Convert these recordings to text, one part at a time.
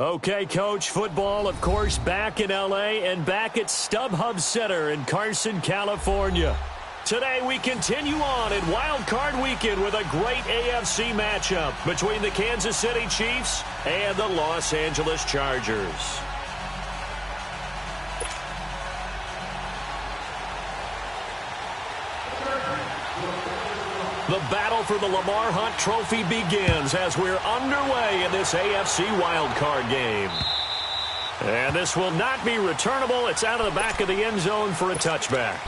Okay, Coach, football, of course, back in L.A. and back at StubHub Center in Carson, California. Today, we continue on in Wild Card Weekend with a great AFC matchup between the Kansas City Chiefs and the Los Angeles Chargers. The battle for the Lamar Hunt Trophy begins as we're underway in this AFC wildcard game. And this will not be returnable. It's out of the back of the end zone for a touchback.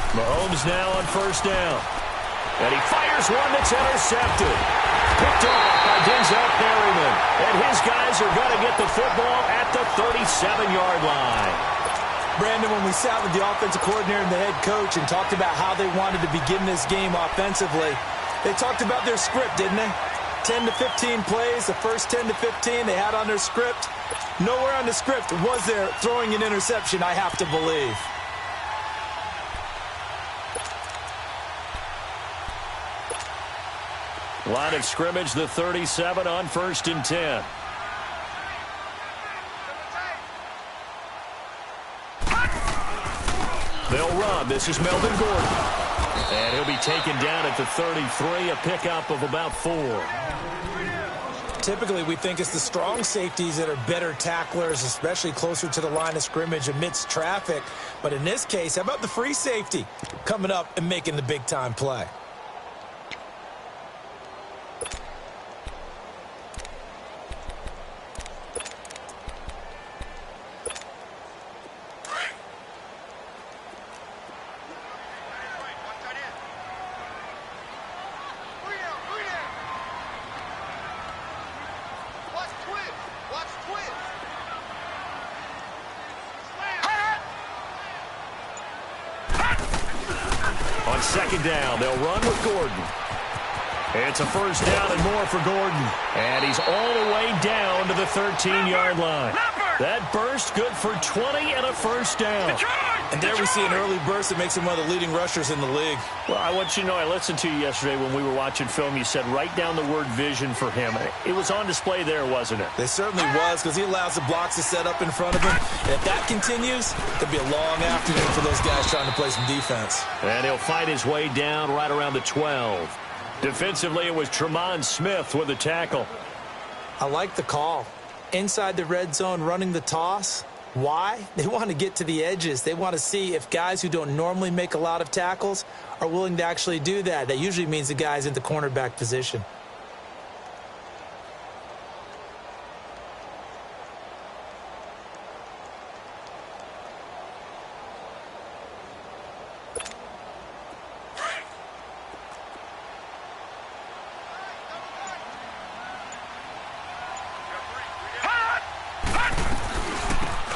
Mahomes now on first down. And he fires one that's intercepted. Picked off by Denzel Perryman. And his guys are going to get the football at the 37-yard line. Brandon, when we sat with the offensive coordinator and the head coach and talked about how they wanted to begin this game offensively, they talked about their script, didn't they? 10 to 15 plays, the first 10 to 15 they had on their script. Nowhere on the script was there throwing an interception, I have to believe. Line of scrimmage, the 37 on 1st and 10. They'll run. This is Melvin Gordon. And he'll be taken down at the 33, a pickup of about 4. Typically, we think it's the strong safeties that are better tacklers, especially closer to the line of scrimmage amidst traffic. But in this case, how about the free safety coming up and making the big-time play? On second down, they'll run with Gordon. It's a first down and more for Gordon. And he's all the way down to the 13-yard line. That burst good for 20 and a first down. And there we see an early burst that makes him one of the leading rushers in the league. Well, I want you to know, I listened to you yesterday when we were watching film. You said write down the word vision for him. It was on display there, wasn't it? It certainly was, because he allows the blocks to set up in front of him. And if that continues, it'll be a long afternoon for those guys trying to play some defense. And he'll fight his way down right around the 12. Defensively, it was Tremont Smith with the tackle. I like the call. Inside the red zone, running the toss. Why? They want to get to the edges. They want to see if guys who don't normally make a lot of tackles are willing to actually do that. That usually means the guy's in the cornerback position.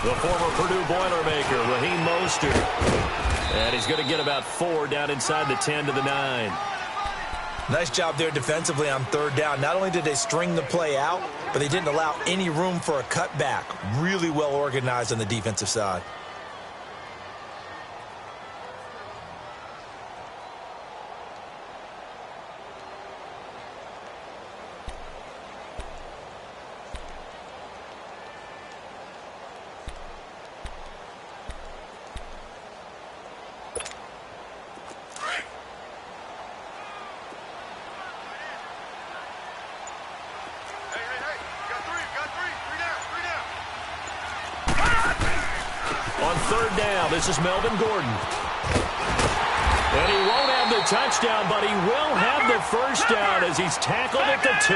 The former Purdue Boilermaker, Raheem Mostert. And he's going to get about 4 down inside the 10 to the 9. Nice job there defensively on third down. Not only did they string the play out, but they didn't allow any room for a cutback. Really well organized on the defensive side. On third down, this is Melvin Gordon. And he won't have the touchdown, but he will have the first down as he's tackled at the 2.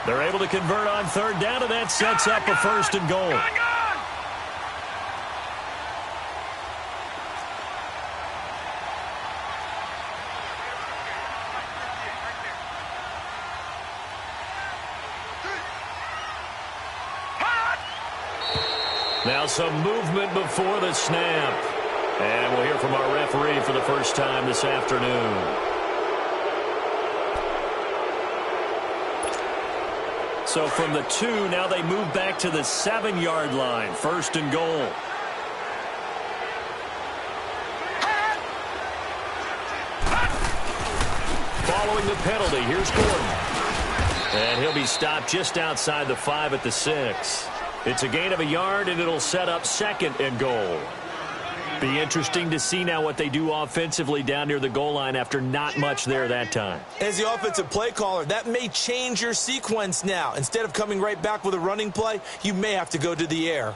They're able to convert on third down, and that sets up a first and goal. Now some movement before the snap. And we'll hear from our referee for the first time this afternoon. So from the 2, now they move back to the 7-yard line. 1st and goal. Following the penalty, here's Gordon. And he'll be stopped just outside the 5 at the 6. It's a gain of a yard, and it'll set up 2nd and goal. Be interesting to see now what they do offensively down near the goal line after not much there that time. As the offensive play caller, that may change your sequence now. Instead of coming right back with a running play, you may have to go to the air.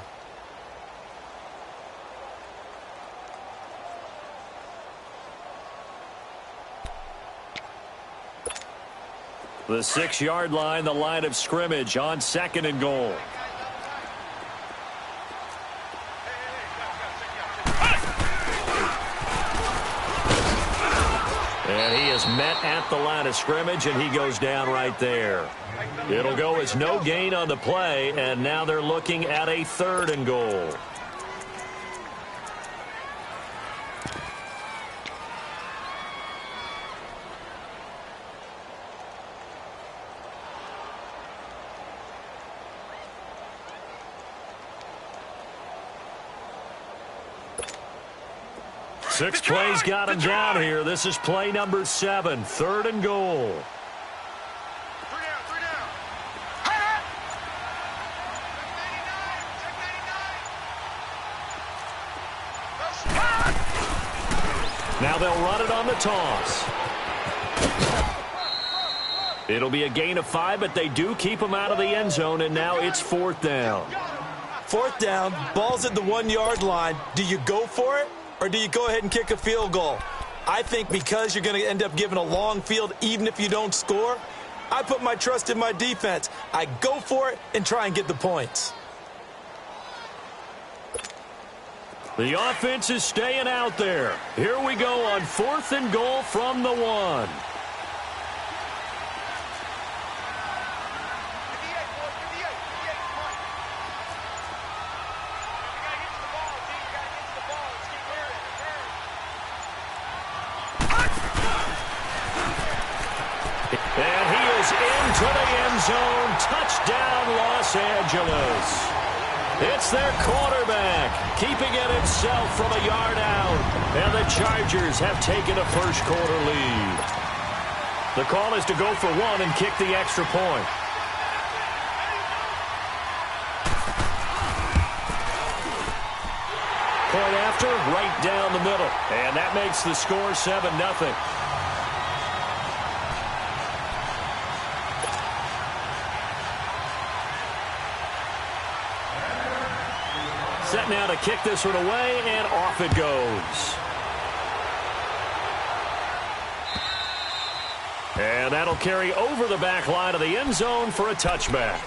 The 6-yard line, the line of scrimmage on 2nd and goal. And he is met at the line of scrimmage, and he goes down right there. It'll go as no gain on the play, and now they're looking at a 3rd and goal. Six plays got him down here. This is play number 7, 3rd and goal. Three down. Now they'll run it on the toss. It'll be a gain of 5, but they do keep him out of the end zone, and now it's 4th down. 4th down, ball's at the 1-yard line. Do you go for it, or do you go ahead and kick a field goal? I think because you're going to end up giving a long field even if you don't score, I put my trust in my defense. I go for it and try and get the points. The offense is staying out there. Here we go on 4th and goal from the 1. And he is into the end zone. Touchdown, Los Angeles. It's their quarterback, keeping it himself from a yard out. And the Chargers have taken a first-quarter lead. The call is to go for 1 and kick the extra point. Point after, right down the middle. And that makes the score 7-0. Set now to kick this one away, and off it goes. And that'll carry over the back line of the end zone for a touchback.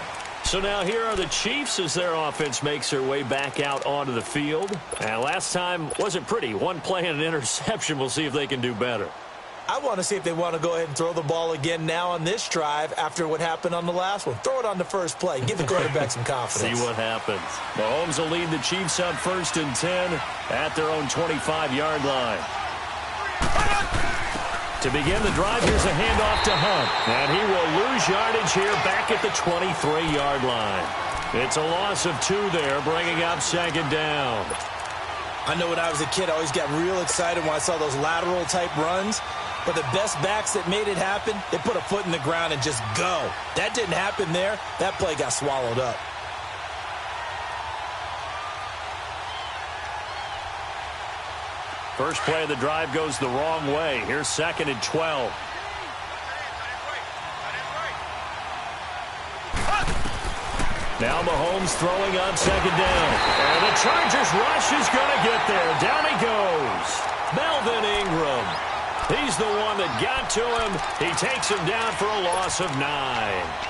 So now here are the Chiefs as their offense makes their way back out onto the field. And last time wasn't pretty. 1 play and an interception. We'll see if they can do better. I want to see if they want to go ahead and throw the ball again now on this drive after what happened on the last one. Throw it on the first play. Give the quarterback some confidence. See what happens. Mahomes will lead the Chiefs up 1st and 10 at their own 25-yard line. To begin the drive, here's a handoff to Hunt. And he will lose yardage here back at the 23-yard line. It's a loss of 2 there, bringing up 2nd down. I know when I was a kid, I always got real excited when I saw those lateral-type runs. But the best backs that made it happen, they put a foot in the ground and just go. That didn't happen there. That play got swallowed up. First play of the drive goes the wrong way. Here's 2nd and 12. Now Mahomes throwing on 2nd down. And the Chargers rush is going to get there. Down he goes. Melvin Ingram. He's the one that got to him. He takes him down for a loss of 9.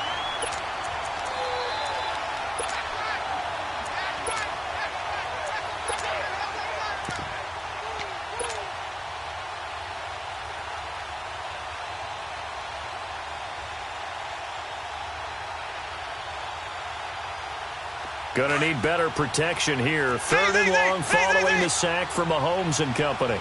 Going to need better protection here. Third and long following the sack from Mahomes and company.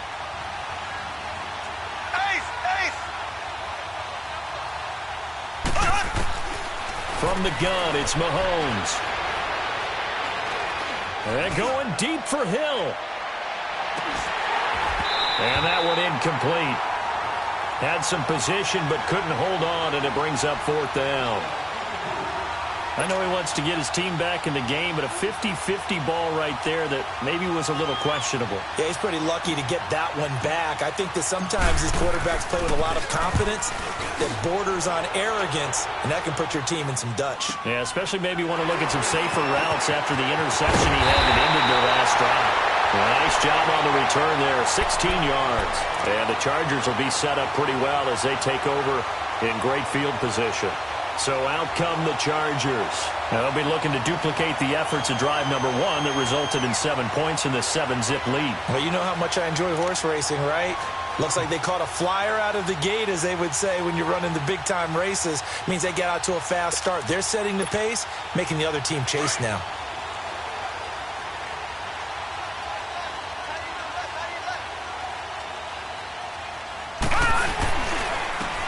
From the gun, it's Mahomes. And going deep for Hill. And that one incomplete. Had some position but couldn't hold on, and it brings up fourth down. I know he wants to get his team back in the game, but a 50-50 ball right there that maybe was a little questionable. Yeah, he's pretty lucky to get that one back. I think that sometimes these quarterbacks play with a lot of confidence that borders on arrogance, and that can put your team in some Dutch. Yeah, especially maybe want to look at some safer routes after the interception he had that ended their last drive. Well, nice job on the return there, 16 yards. And the Chargers will be set up pretty well as they take over in great field position. So out come the Chargers. Now they'll be looking to duplicate the efforts of drive number 1 that resulted in 7 points in the 7-zip lead. Well, you know how much I enjoy horse racing, right? Looks like they caught a flyer out of the gate, as they would say when you're running the big-time races. It means they get out to a fast start. They're setting the pace, making the other team chase now.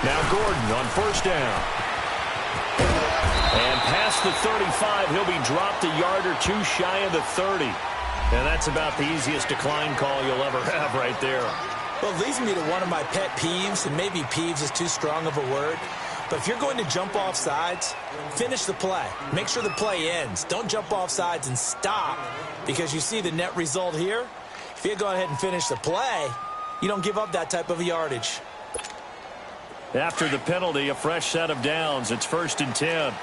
Now Gordon on first down. And past the 35, he'll be dropped a yard or two shy of the 30. And that's about the easiest decline call you'll ever have right there. Well, it leads me to one of my pet peeves, and maybe peeves is too strong of a word. But if you're going to jump off sides, finish the play. Make sure the play ends. Don't jump off sides and stop, because you see the net result here. If you go ahead and finish the play, you don't give up that type of yardage. After the penalty, a fresh set of downs. It's 1st and 10.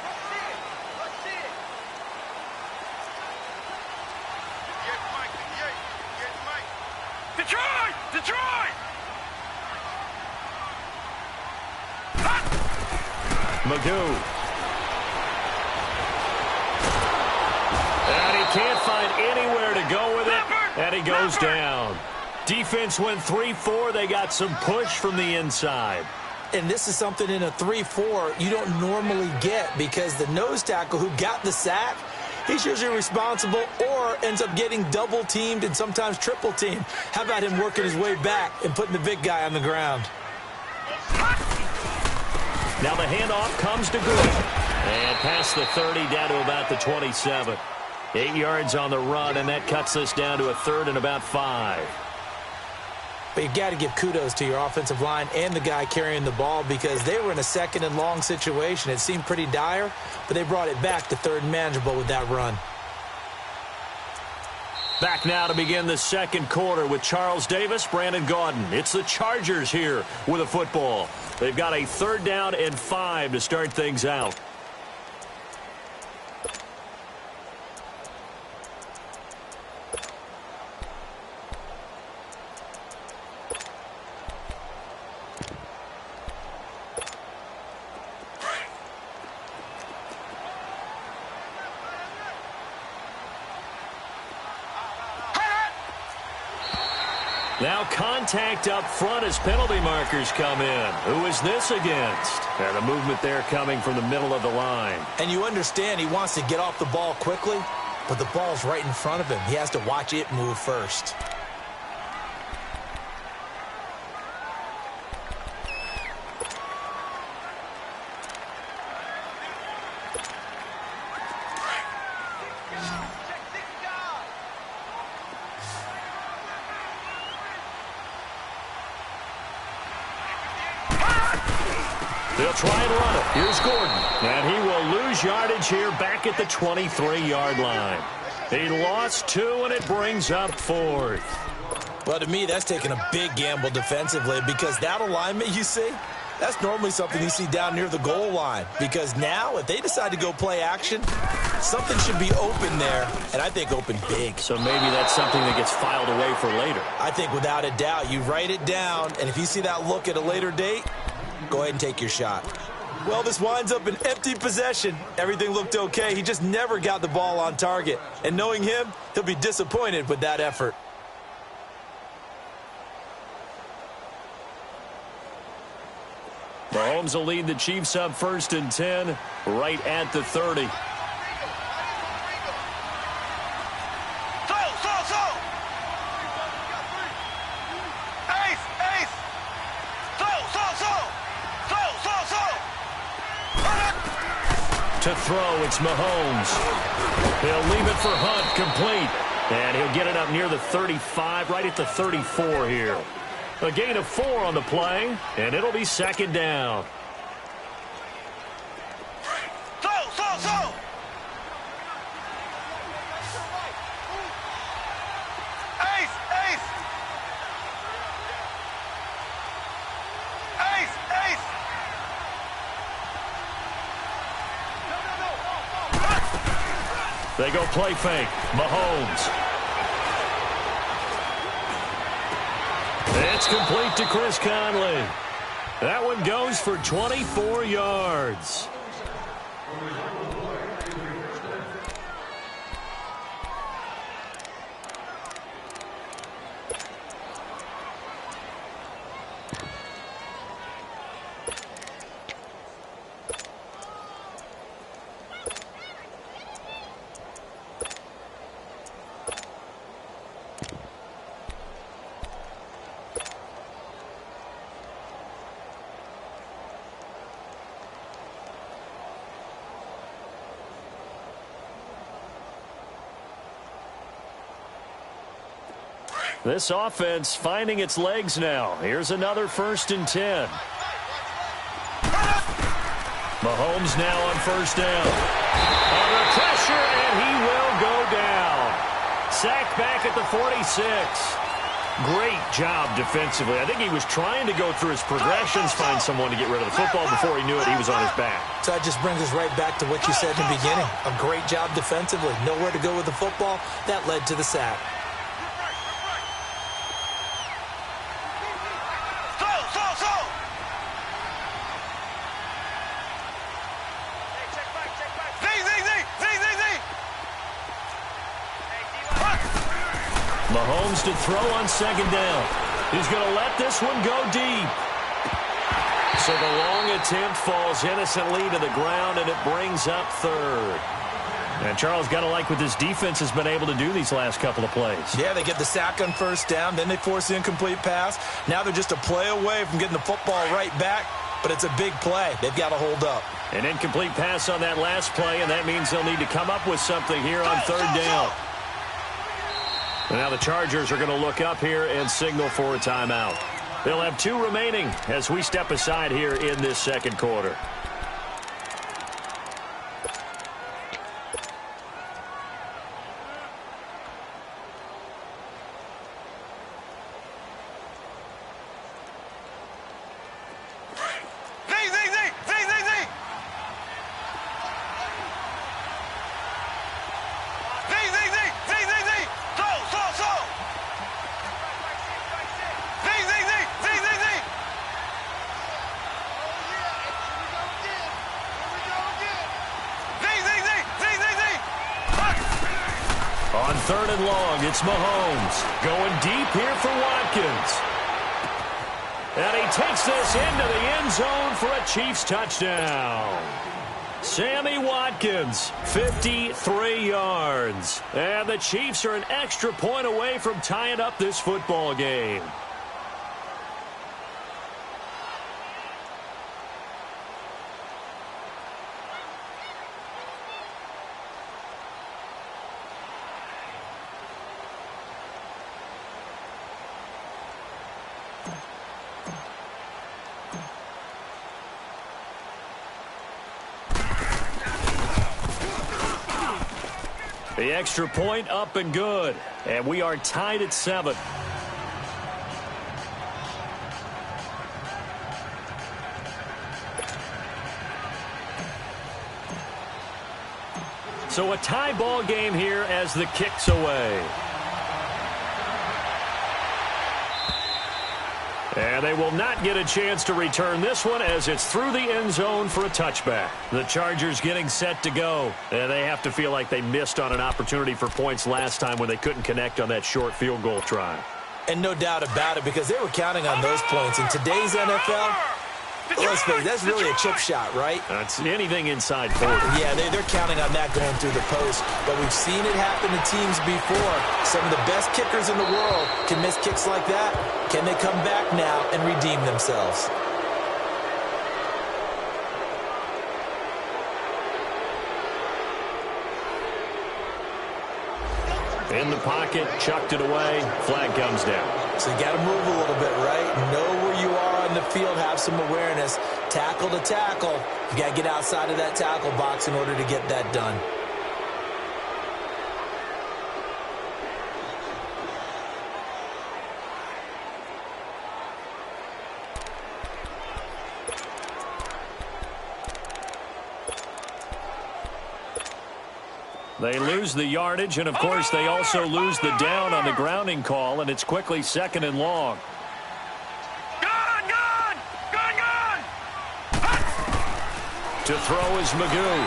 Magoo. And he can't find anywhere to go with it, and he goes down. Defense went 3-4. They got some push from the inside. And this is something in a 3-4 you don't normally get, because the nose tackle who got the sack, he's usually responsible or ends up getting double-teamed and sometimes triple-teamed. How about him working his way back and putting the big guy on the ground? Now the handoff comes to Gordon. And past the 30 down to about the 27. 8 yards on the run, and that cuts us down to a 3rd and about 5. But you got to give kudos to your offensive line and the guy carrying the ball, because they were in a 2nd and long situation. It seemed pretty dire, but they brought it back to 3rd and manageable with that run. Back now to begin the 2nd quarter with Charles Davis, Brandon Gaudin. It's the Chargers here with a football. They've got a 3rd down and 5 to start things out. Now contact up front as penalty markers come in. Who is this against? And the movement there coming from the middle of the line. And you understand he wants to get off the ball quickly, but the ball's right in front of him. He has to watch it move first. They'll try and run it. Here's Gordon. And he will lose yardage here back at the 23-yard line. He lost 2, and it brings up 4th. Well, to me, that's taking a big gamble defensively, because that alignment you see, that's normally something you see down near the goal line. Because now, if they decide to go play action, something should be open there, and I think open big. So maybe that's something that gets filed away for later. I think without a doubt, you write it down, and if you see that look at a later date, go ahead and take your shot. Well, this winds up an empty possession. Everything looked okay. He just never got the ball on target. And knowing him, he'll be disappointed with that effort. Mahomes will lead the Chiefs up 1st and 10, right at the 30. To throw, it's Mahomes. He'll leave it for Hunt, complete. And he'll get it up near the 35, right at the 34 here. A gain of 4 on the play, and it'll be second down. Throw! Ace! They go play fake. Mahomes. It's complete to Chris Conley. That one goes for 24 yards. This offense finding its legs now. Here's another 1st and 10. Mahomes now on 1st down. Under pressure, and he will go down. Sacked back at the 46. Great job defensively. I think he was trying to go through his progressions, find someone to get rid of the football. Before he knew it, he was on his back. So that just brings us right back to what you said in the beginning. A great job defensively. Nowhere to go with the football. That led to the sack. Mahomes to throw on 2nd down. He's going to let this one go deep. So the long attempt falls innocently to the ground, and it brings up 3rd. And Charles, got to like what this defense has been able to do these last couple of plays. Yeah, they get the sack on 1st down, then they force the incomplete pass. Now they're just a play away from getting the football right back, but it's a big play. They've got to hold up. An incomplete pass on that last play, and that means they'll need to come up with something here on 3rd down. And now the Chargers are going to look up here and signal for a timeout. They'll have 2 remaining as we step aside here in this 2nd quarter. On 3rd and long, it's Mahomes going deep here for Watkins. And he takes this into the end zone for a Chiefs touchdown. Sammy Watkins, 53 yards. And the Chiefs are an extra point away from tying up this football game. The extra point up and good. And we are tied at 7. So a tie ball game here as the kick's away. And they will not get a chance to return this one as it's through the end zone for a touchback. The Chargers getting set to go. And they have to feel like they missed on an opportunity for points last time when they couldn't connect on that short field goal try. And no doubt about it, because they were counting on those points. In today's NFL, let's face it, that's really a chip shot, right? That's anything inside 40. Yeah, they're counting on that going through the post. But we've seen it happen to teams before. Some of the best kickers in the world can miss kicks like that. Can they come back now and redeem themselves? In the pocket, chucked it away, flag comes down. So you got to move a little bit, right? Know where you are on the field, have some awareness. Tackle to tackle. You got to get outside of that tackle box in order to get that done. They lose the yardage, and, of course, they also lose the down on the grounding call, and it's quickly 2nd and long. Gun! To throw is Magoo.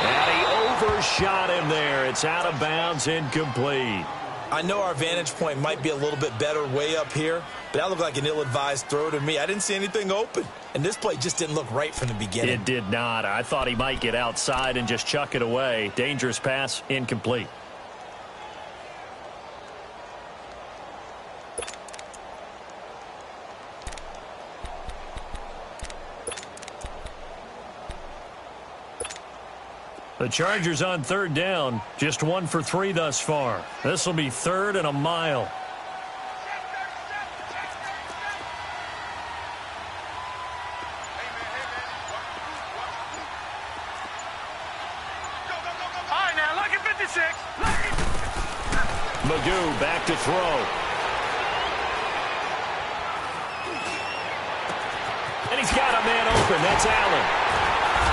And he overshot him there. It's out of bounds, incomplete. I know our vantage point might be a little bit better way up here, but that looked like an ill-advised throw to me. I didn't see anything open, and this play just didn't look right from the beginning. It did not. I thought he might get outside and just chuck it away. Dangerous pass, incomplete. The Chargers on 3rd down, just 1 for 3 thus far. This will be 3rd and a mile. All right, now, look at 56. Magoo back to throw. And he's got a man open. That's Allen.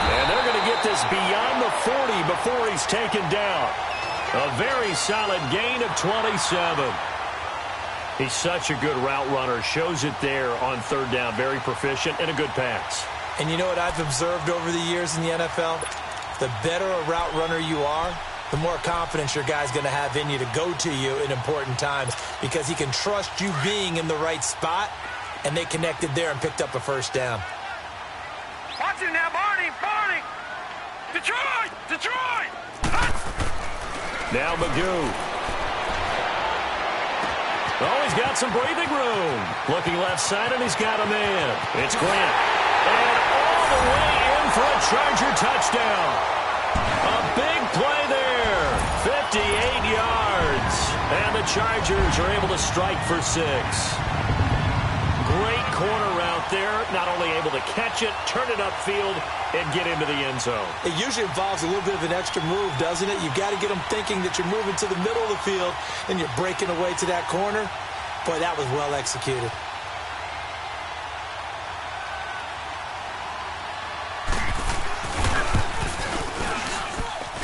And they're going to get this beyond the 40 before he's taken down. A very solid gain of 27. He's such a good route runner. Shows it there on 3rd down. Very proficient and a good pass. And you know what I've observed over the years in the NFL? The better a route runner you are, the more confidence your guy's going to have in you to go to you in important times because he can trust you being in the right spot, and they connected there and picked up a 1st down. Watch it now, Barney! Detroit! Now Magoo. Oh, he's got some breathing room. Looking left side, and he's got a man. It's Grant. And all the way in for a Charger touchdown. A big play there. 58 yards. And the Chargers are able to strike for 6. Great corner route there. Not only able to catch it, turn it upfield, and get into the end zone. It usually involves a little bit of an extra move, doesn't it? You've got to get them thinking that you're moving to the middle of the field and you're breaking away to that corner. Boy, that was well executed.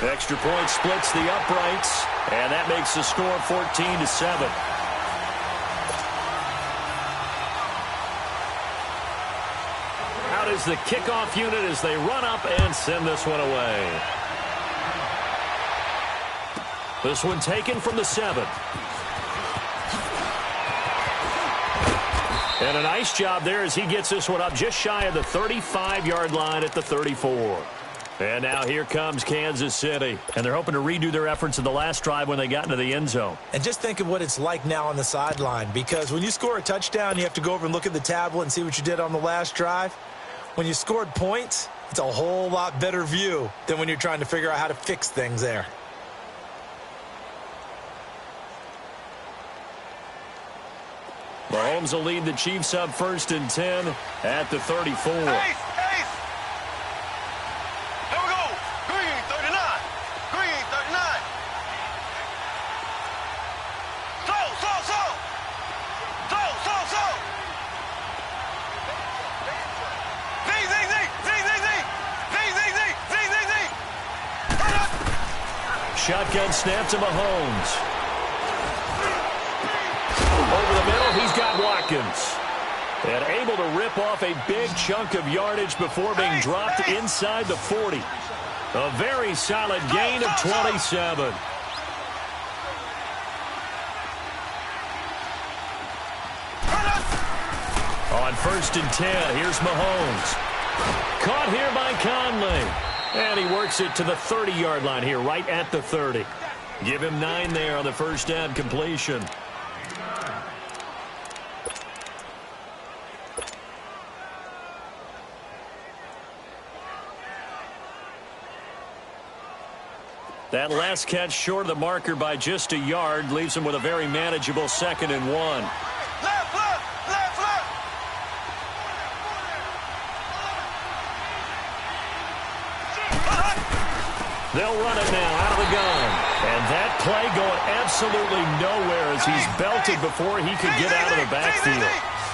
Extra point splits the uprights, and that makes the score 14-7. Out is the kickoff unit as they run up and send this one away. This one taken from the 7. And a nice job there as he gets this one up just shy of the 35-yard line at the 34. And now here comes Kansas City. And they're hoping to redo their efforts in the last drive when they got into the end zone. And just think of what it's like now on the sideline, because when you score a touchdown, you have to go over and look at the tablet and see what you did on the last drive. When you scored points, it's a whole lot better view than when you're trying to figure out how to fix things there. Mahomes will lead the Chiefs up 1st and 10 at the 34. Ace! Here we go! Green, 39! Green, 39! Slow! Shotgun snap to Mahomes. Over the middle, he's got Watkins. And able to rip off a big chunk of yardage before being dropped inside the 40. A very solid gain of 27. On 1st and 10, here's Mahomes. Caught here by Conley. And he works it to the 30-yard line here, right at the 30. Give him 9 there on the first down completion. That last catch short of the marker by just a yard leaves him with a very manageable 2nd and 1. Left, left, left, left. They'll run it now out of the gun. And that play going absolutely nowhere as he's belted before he could get out of the backfield.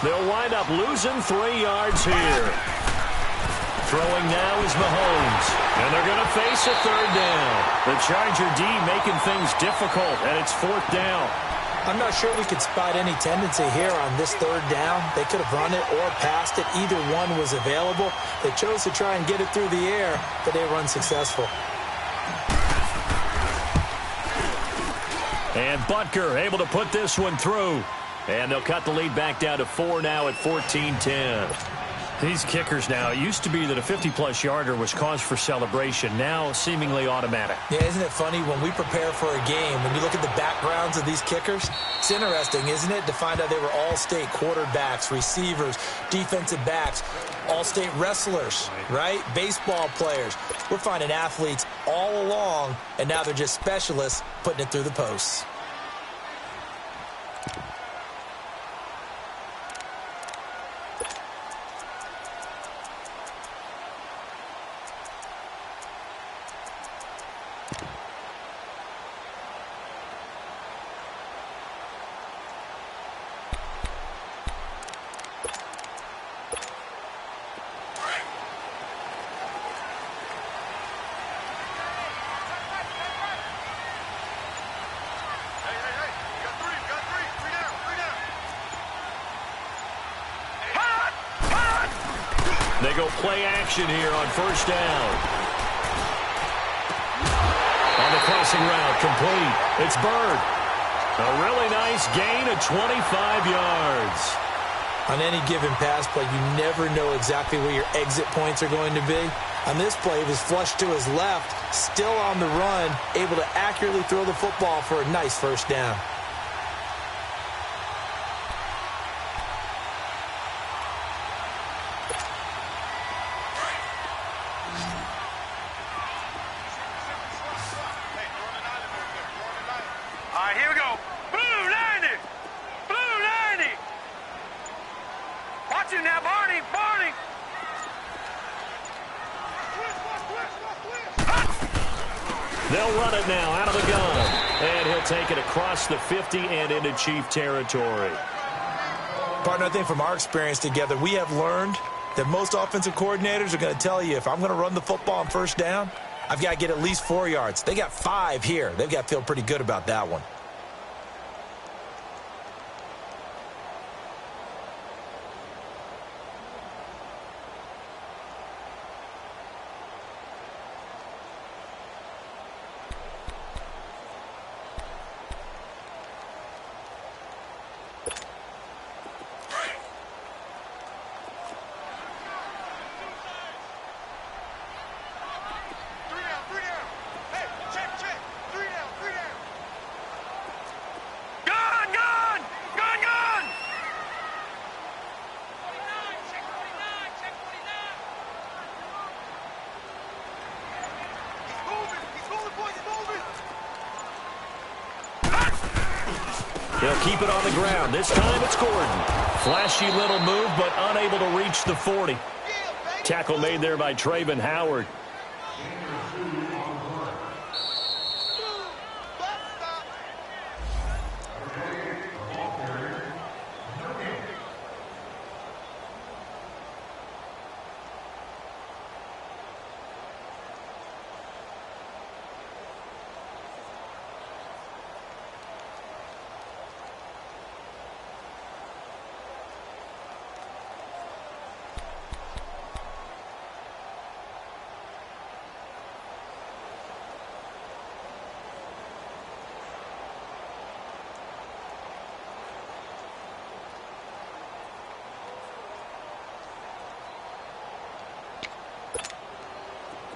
They'll wind up losing 3 yards here. Throwing now is Mahomes. And they're going to face a 3rd down. The Charger D making things difficult, and it's 4th down. I'm not sure we could spot any tendency here on this 3rd down. They could have run it or passed it. Either one was available. They chose to try and get it through the air, but they were unsuccessful. And Butker able to put this one through. And they'll cut the lead back down to 4 now at 14-10. These kickers now, it used to be that a 50-plus yarder was cause for celebration, now seemingly automatic. Yeah, isn't it funny when we prepare for a game, when you look at the backgrounds of these kickers, it's interesting, isn't it, to find out they were all-state quarterbacks, receivers, defensive backs, all-state wrestlers, right? Baseball players. We're finding athletes all along, and now they're just specialists putting it through the posts. They go play action here on 1st down. On the crossing route, complete. It's Bird. A really nice gain of 25 yards. On any given pass play, you never know exactly where your exit points are going to be. On this play, he was flushed to his left, still on the run, able to accurately throw the football for a nice 1st down. All right, here we go. Blue 90. Blue 90. Watch him now, Barney. Barney. They'll run it now out of the gun. And he'll take it across the 50 and into Chief territory. Partner, I think from our experience together, we have learned that most offensive coordinators are going to tell you, if I'm going to run the football on 1st down, I've got to get at least 4 yards. They got 5 here. They've got to feel pretty good about that one. They'll keep it on the ground. This time it's Gordon. Flashy little move, but unable to reach the 40. Tackle made there by Trayvon Howard.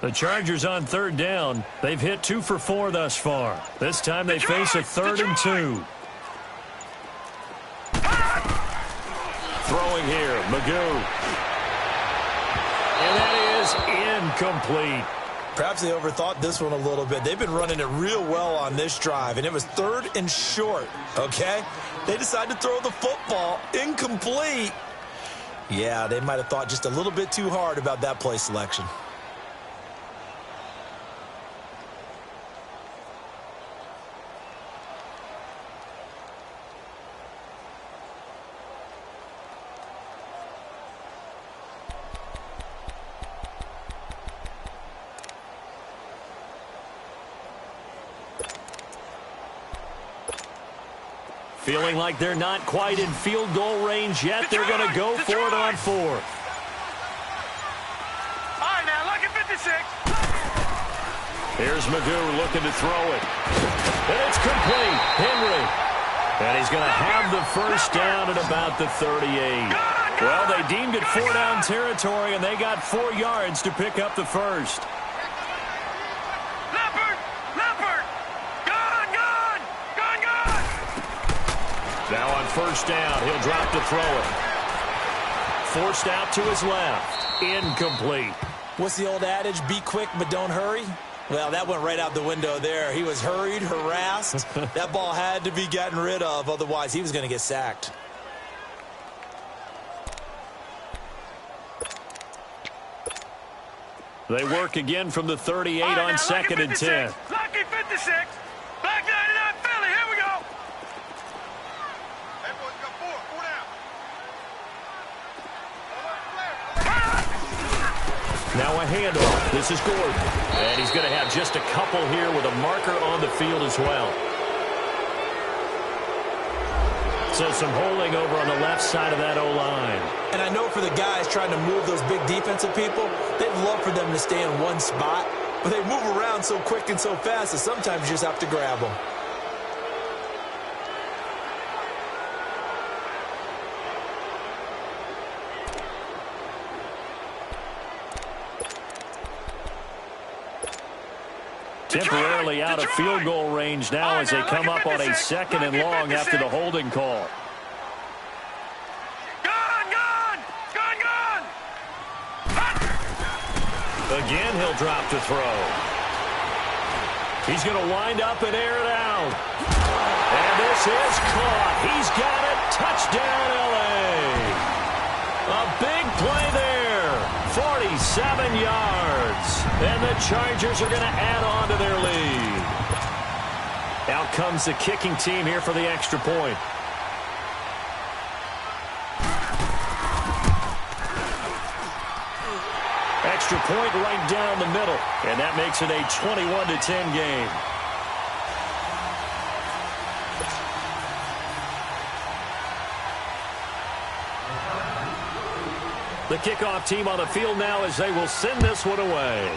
The Chargers on 3rd down. They've hit 2 for 4 thus far. This time they face a 3rd and 2. Throwing here, Magoo. And that is incomplete. Perhaps they overthought this one a little bit. They've been running it real well on this drive, and it was 3rd and short, okay? They decided to throw the football incomplete. Yeah, they might have thought just a little bit too hard about that play selection. Feeling like they're not quite in field goal range yet. They're going to go for it on 4th. All right, now, look at 56. Here's Magoo looking to throw it. And it's complete. Henry. And he's going to have the first down at about the 38. Well, they deemed it 4-down territory, and they got 4 yards to pick up the first. Now on first down, he'll drop to throw it. Forced out to his left. Incomplete. What's the old adage? Be quick, but don't hurry? Well, that went right out the window there. He was hurried, harassed. That ball had to be gotten rid of. Otherwise, he was going to get sacked. They work again from the 38 on 2nd and 10. Lucky 56. Back 99 Philly. Here we go. That boy's got 4 down. Now a handoff. This is Gordon. And he's going to have just a couple here with a marker on the field as well. So some holding over on the left side of that O-line. And I know for the guys trying to move those big defensive people, they'd love for them to stay in one spot. But they move around so quick and so fast that sometimes you just have to grab them. Temporarily out of field goal range now as they come up on a 2nd and long after the holding call. Again, he'll drop to throw. He's going to wind up and air it out. And this is caught. He's got it. Touchdown, L.A. A big play there. 47 yards. And the Chargers are going to add on to their lead. Out comes the kicking team here for the extra point. Extra point right down the middle. And that makes it a 21-10 game. The kickoff team on the field now as they will send this one away.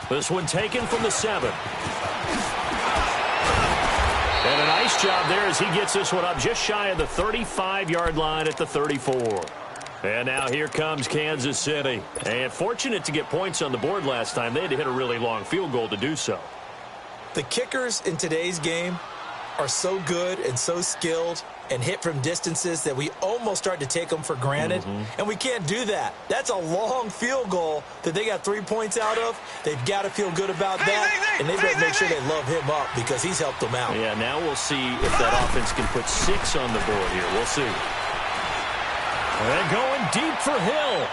This one taken from the 7. And a nice job there as he gets this one up just shy of the 35-yard line at the 34. And now here comes Kansas City. And fortunate to get points on the board last time. They had to hit a really long field goal to do so. The kickers in today's game are so good and so skilled and hit from distances that we almost start to take them for granted. And we can't do that. That's a long field goal that they got 3 points out of. They've got to feel good about that. And they've got to make sure they love him up because he's helped them out. Yeah, now we'll see if that offense can put 6 on the board here. We'll see. And going deep for Hill.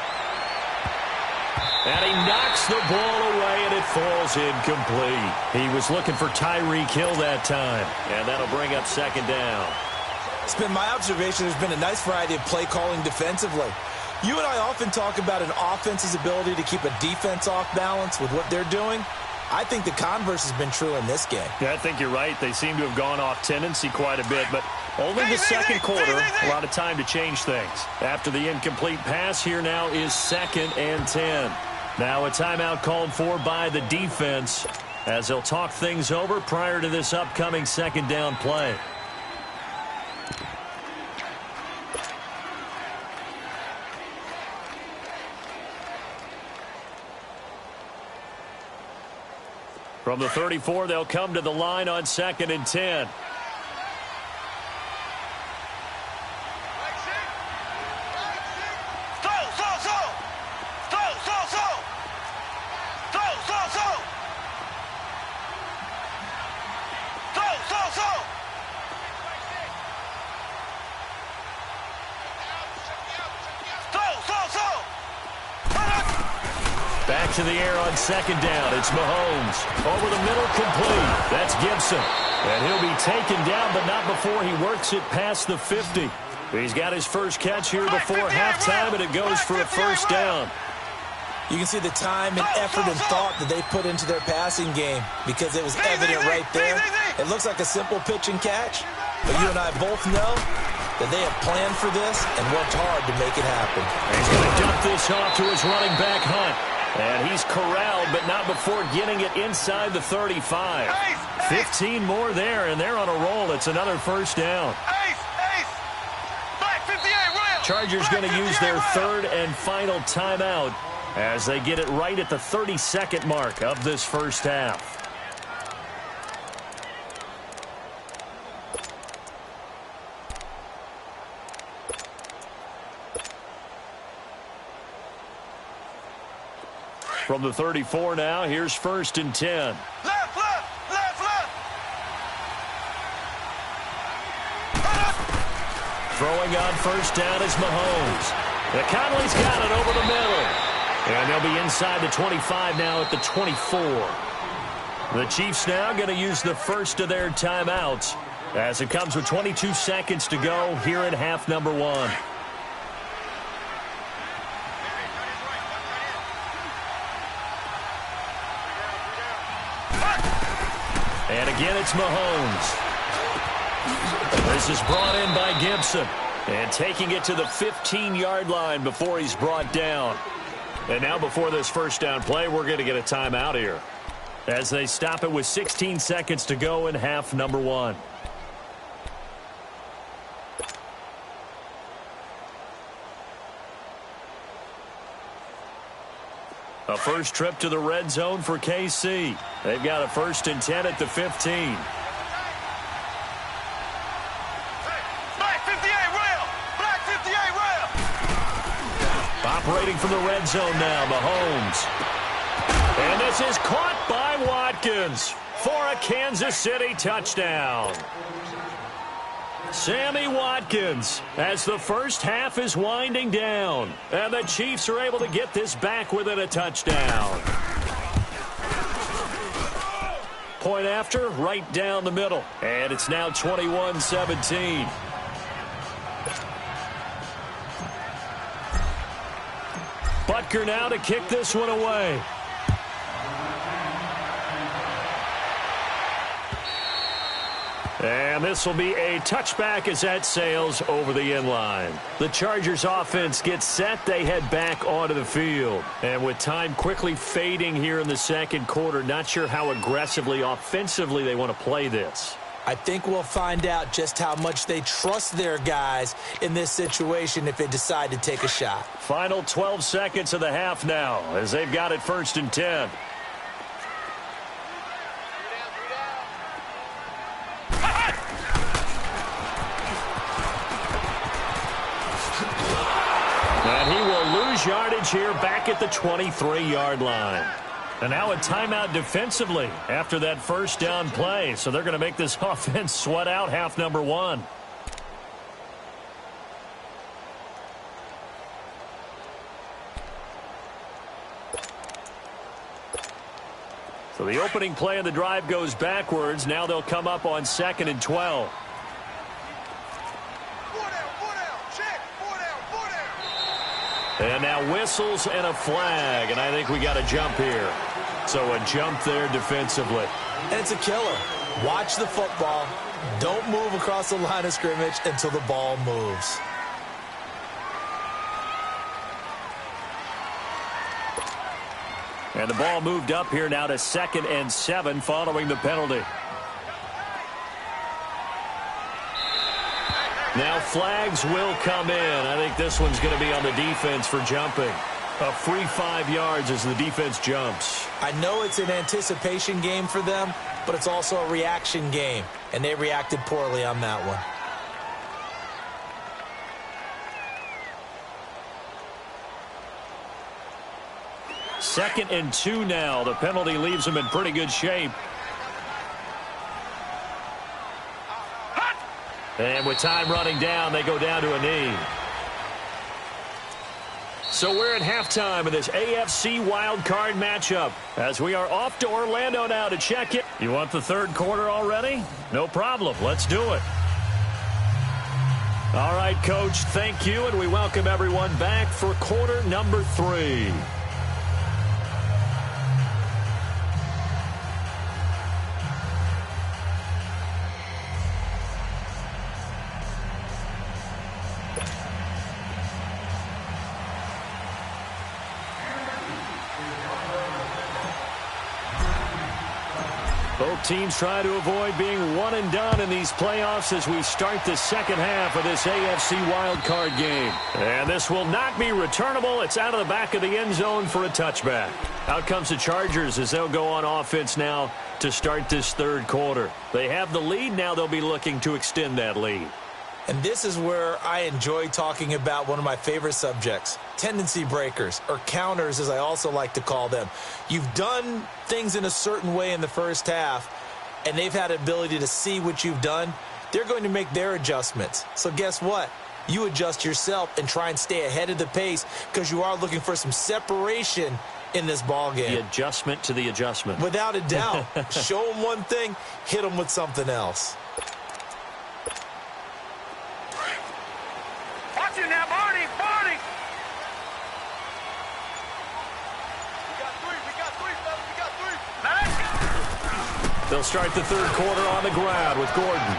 And he knocks the ball away, and it falls incomplete. He was looking for Tyreek Hill that time. And that'll bring up 2nd down. It's been my observation there's been a nice variety of play calling defensively. You and I often talk about an offense's ability to keep a defense off balance with what they're doing. I think the converse has been true in this game. Yeah, I think you're right. They seem to have gone off tendency quite a bit, but only the second quarter, a lot of time to change things. After the incomplete pass, here now is 2nd and 10. Now a timeout called for by the defense as they'll talk things over prior to this upcoming 2nd down play. From the 34, they'll come to the line on 2nd and 10. to the air on second down. It's Mahomes. Over the middle, complete. That's Gibson. And he'll be taken down, but not before he works it past the 50. He's got his first catch here before halftime, and it goes for a first down. You can see the time and effort and thought that they put into their passing game because it was evident right there. It looks like a simple pitch and catch, but you and I both know that they have planned for this and worked hard to make it happen. He's going to dump this off to his running back, Hunt. And he's corralled, but not before getting it inside the 35. 15 more there, and they're on a roll. It's another first down. Chargers going to use their third and final timeout as they get it right at the 32nd mark of this first half. From the 34 now, here's first and 10. Left, left, left, left. Throwing on first down is Mahomes. Conley's got it over the middle. And they'll be inside the 25 now at the 24. The Chiefs now going to use the first of their timeouts as it comes with 22 seconds to go here in half number one. And again, it's Mahomes. This is brought in by Gibson. And taking it to the 15-yard line before he's brought down. And now before this first down play, we're going to get a timeout here as they stop it with 16 seconds to go in half number one. A first trip to the red zone for KC. They've got a first and 10 at the 15. Operating from the red zone now, Mahomes. And this is caught by Watkins for a Kansas City touchdown. Sammy Watkins as the first half is winding down. And the Chiefs are able to get this back within a touchdown. Point after, right down the middle. And it's now 21-17. Butker now to kick this one away. And this will be a touchback as that sails over the inline. The Chargers offense gets set. They head back onto the field. And with time quickly fading here in the second quarter, not sure how aggressively, offensively they want to play this. I think we'll find out just how much they trust their guys in this situation if they decide to take a shot. Final 12 seconds of the half now as they've got it first and 10. And he will lose yardage here back at the 23-yard line. And now a timeout defensively after that first down play. So they're going to make this offense sweat out half number one. So the opening play of the drive goes backwards. Now they'll come up on second and 12. And now whistles and a flag, and I think we got a jump here. So a jump there defensively. And it's a killer. Watch the football. Don't move across the line of scrimmage until the ball moves. And the ball moved up here now to second and 7 following the penalty. Now flags will come in. I think this one's going to be on the defense for jumping. A free 5 yards as the defense jumps. I know it's an anticipation game for them, but it's also a reaction game, and they reacted poorly on that one. Second and 2 now. The penalty leaves them in pretty good shape. And with time running down, they go down to a knee. So we're at halftime of this AFC wildcard matchup as we are off to Orlando now to check it. You want the third quarter already? No problem. Let's do it. All right, Coach, thank you, and we welcome everyone back for quarter number 3. Both teams try to avoid being one and done in these playoffs as we start the second half of this AFC wildcard game. And this will not be returnable. It's out of the back of the end zone for a touchback. Out comes the Chargers as they'll go on offense now to start this third quarter. They have the lead. Now they'll be looking to extend that lead. And this is where I enjoy talking about one of my favorite subjects, tendency breakers, or counters as I also like to call them. You've done things in a certain way in the first half, and they've had the ability to see what you've done. They're going to make their adjustments. So guess what? You adjust yourself and try and stay ahead of the pace because you are looking for some separation in this ball game. The adjustment to the adjustment. Without a doubt. Show them one thing, hit them with something else. Watch it now, Barney! Barney! We got three, fellas. We got three. Nice. They'll start the third quarter on the ground with Gordon.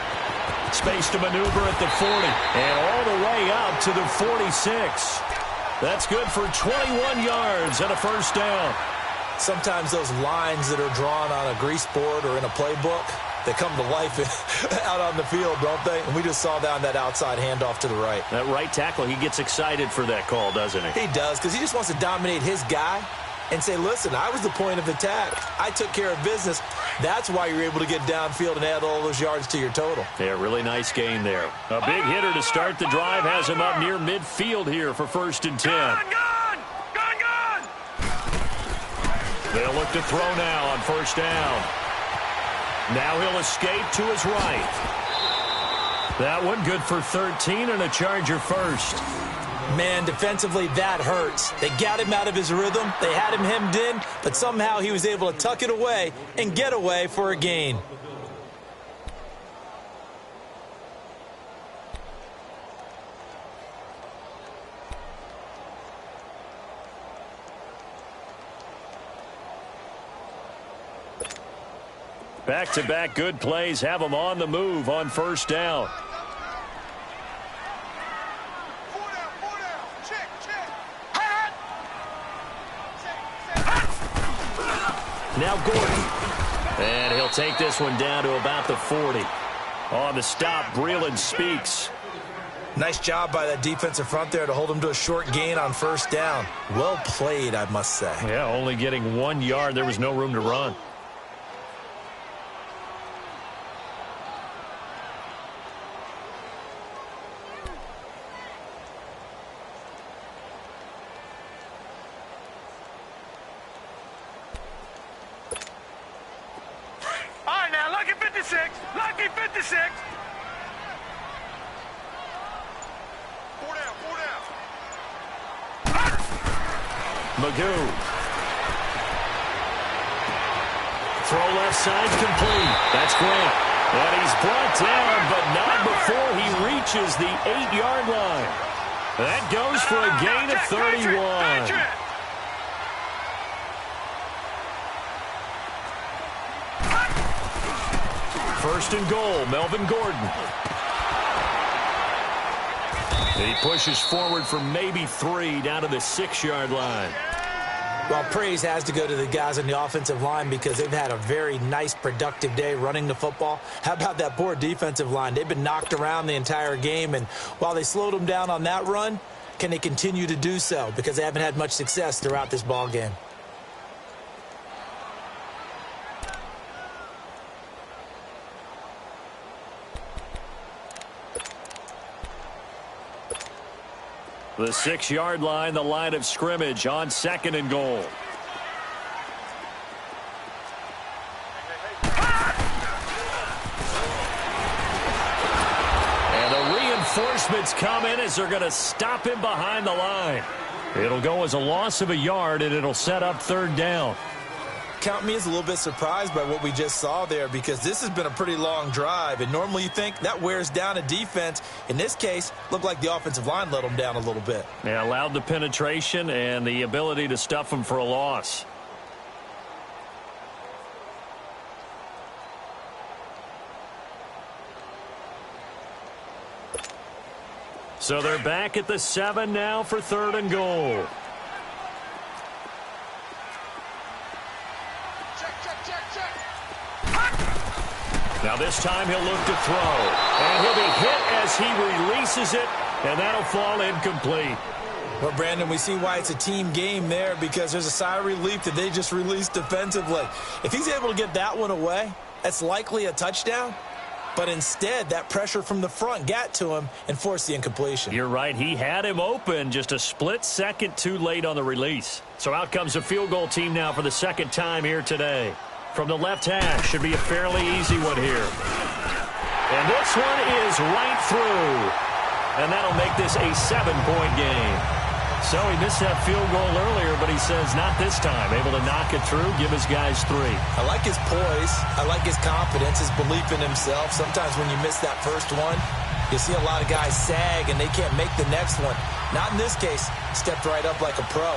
Space to maneuver at the 40 and all the way up to the 46. That's good for 21 yards and a first down. Sometimes those lines that are drawn on a grease board or in a playbook, they come to life out on the field, don't they? And we just saw down that outside handoff to the right. That right tackle, he gets excited for that call, doesn't he? He does, because he just wants to dominate his guy and say, listen, I was the point of attack. I took care of business. That's why you're able to get downfield and add all those yards to your total. Yeah, really nice gain there. A big hitter to start the drive has him up near midfield here for 1st and 10. Gun! They'll look to throw now on 1st down. Now he'll escape to his right. That one good for 13 and a Charger first. Man, defensively, that hurts. They got him out of his rhythm. They had him hemmed in, but somehow he was able to tuck it away and get away for a gain. Back-to-back good plays have them on the move on 1st down. Four down. Check. Now Gordon. And he'll take this one down to about the 40. On the stop, Breeland speaks. Nice job by that defensive front there to hold him to a short gain on 1st down. Well played, I must say. Yeah, only getting 1 yard. There was no room to run. All right, now, lucky 56. Lucky 56. Four down. Magoo. Throw left side complete. That's Grant. And he's brought down, but not before he reaches the 8-yard line. That goes for a gain of 31. 1st and goal, Melvin Gordon. He pushes forward for maybe 3 down to the 6-yard line. Well, praise has to go to the guys on the offensive line because they've had a very nice, productive day running the football. How about that poor defensive line? They've been knocked around the entire game, and while they slowed them down on that run, can they continue to do so? Because they haven't had much success throughout this ball game. The 6-yard line, the line of scrimmage on 2nd and goal. And the reinforcements come in as they're going to stop him behind the line. It'll go as a loss of a yard, and it'll set up third down. Count me as a little bit surprised by what we just saw there, because this has been a pretty long drive, and normally you think that wears down a defense. In this case, looked like the offensive line let them down a little bit. They allowed the penetration and the ability to stuff them for a loss. So they're back at the 7 now for 3rd and goal. Now this time he'll look to throw. And he'll be hit as he releases it, and that'll fall incomplete. Well, Brandon, we see why it's a team game there, because there's a sigh of relief that they just released defensively. If he's able to get that one away, that's likely a touchdown. But instead, that pressure from the front got to him and forced the incompletion. You're right. He had him open, just a split second too late on the release. So out comes the field goal team now for the second time here today. From the left hash, should be a fairly easy one here. And this one is right through. And that'll make this a 7-point game. So he missed that field goal earlier, but he says not this time. Able to knock it through, give his guys 3. I like his poise. I like his confidence, his belief in himself. Sometimes when you miss that first one, you see a lot of guys sag and they can't make the next one. Not in this case. Stepped right up like a pro.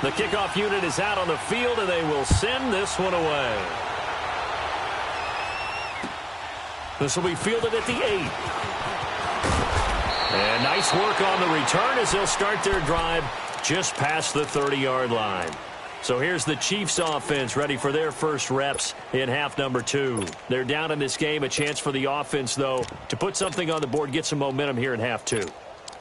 The kickoff unit is out on the field, and they will send this one away. This will be fielded at the 8. And nice work on the return as they'll start their drive just past the 30-yard line. So here's the Chiefs offense ready for their first reps in half number 2. They're down in this game. A chance for the offense, though, to put something on the board, get some momentum here in half 2.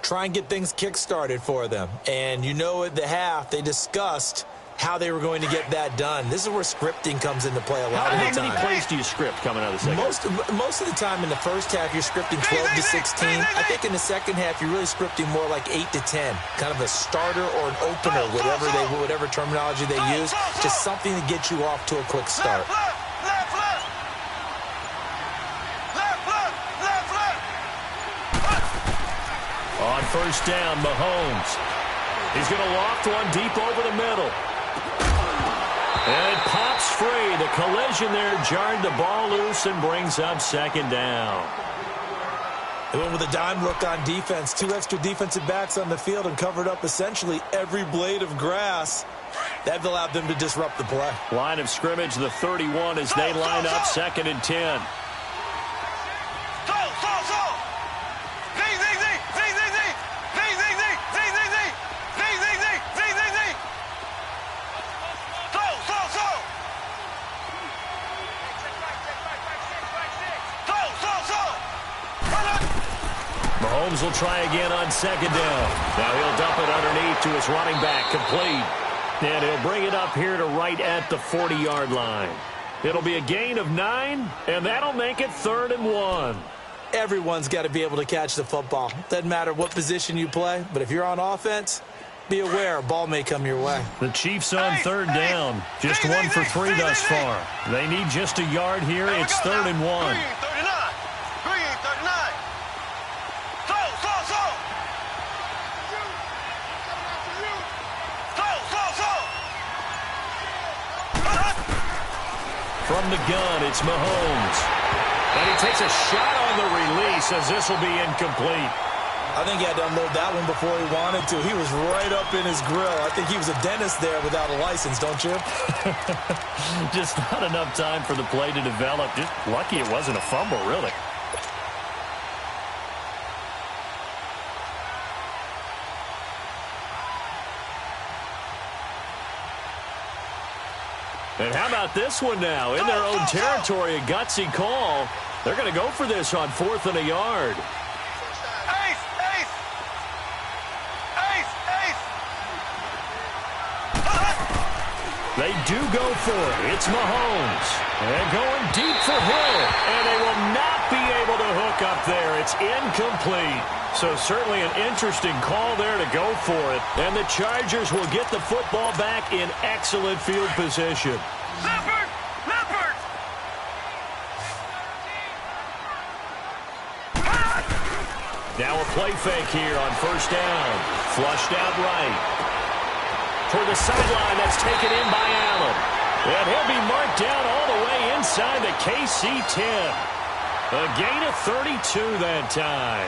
Try and get things kick-started for them. And you know at the half, they discussed how they were going to get that done. This is where scripting comes into play a lot of the time. How many plays do you script coming out of the second? Most of the time in the first half, you're scripting 12 to 16. I think in the second half, you're really scripting more like 8 to 10. Kind of a starter or an opener, whatever terminology they use. Just something to get you off to a quick start. On first down, Mahomes. He's going to loft one deep over the middle. And it pops free. The collision there jarred the ball loose and brings up second down. They went with a dime look on defense. 2 extra defensive backs on the field and covered up essentially every blade of grass. That allowed them to disrupt the play. Line of scrimmage, the 31 as they line up 2nd and 10. Mahomes will try again on 2nd down. Now he'll dump it underneath to his running back, complete. And he'll bring it up here to right at the 40-yard line. It'll be a gain of 9, and that'll make it 3rd and 1. Everyone's got to be able to catch the football. Doesn't matter what position you play, but if you're on offense, be aware a ball may come your way. The Chiefs on 3rd down. Just 1 for 3 thus far. They need just a yard here. It's 3rd and 1. From the gun, it's Mahomes. And he takes a shot on the release as this will be incomplete. I think he had to unload that one before he wanted to. He was right up in his grill. I think he was a dentist there without a license, don't you? Just not enough time for the play to develop. Just lucky it wasn't a fumble, really. And how about this one now? In their own territory, a gutsy call. They're going to go for this on 4th and a yard. They do go for it. It's Mahomes. And going deep for Hill. And they will not be able to hook up there. It's incomplete. So certainly an interesting call there to go for it. And the Chargers will get the football back in excellent field position. Leopard! Leopard! Now a play fake here on first down. Flushed out right. Toward the sideline, that's taken in by Allen. And he'll be marked down all the way inside the KC 10. A gain of 32 that time.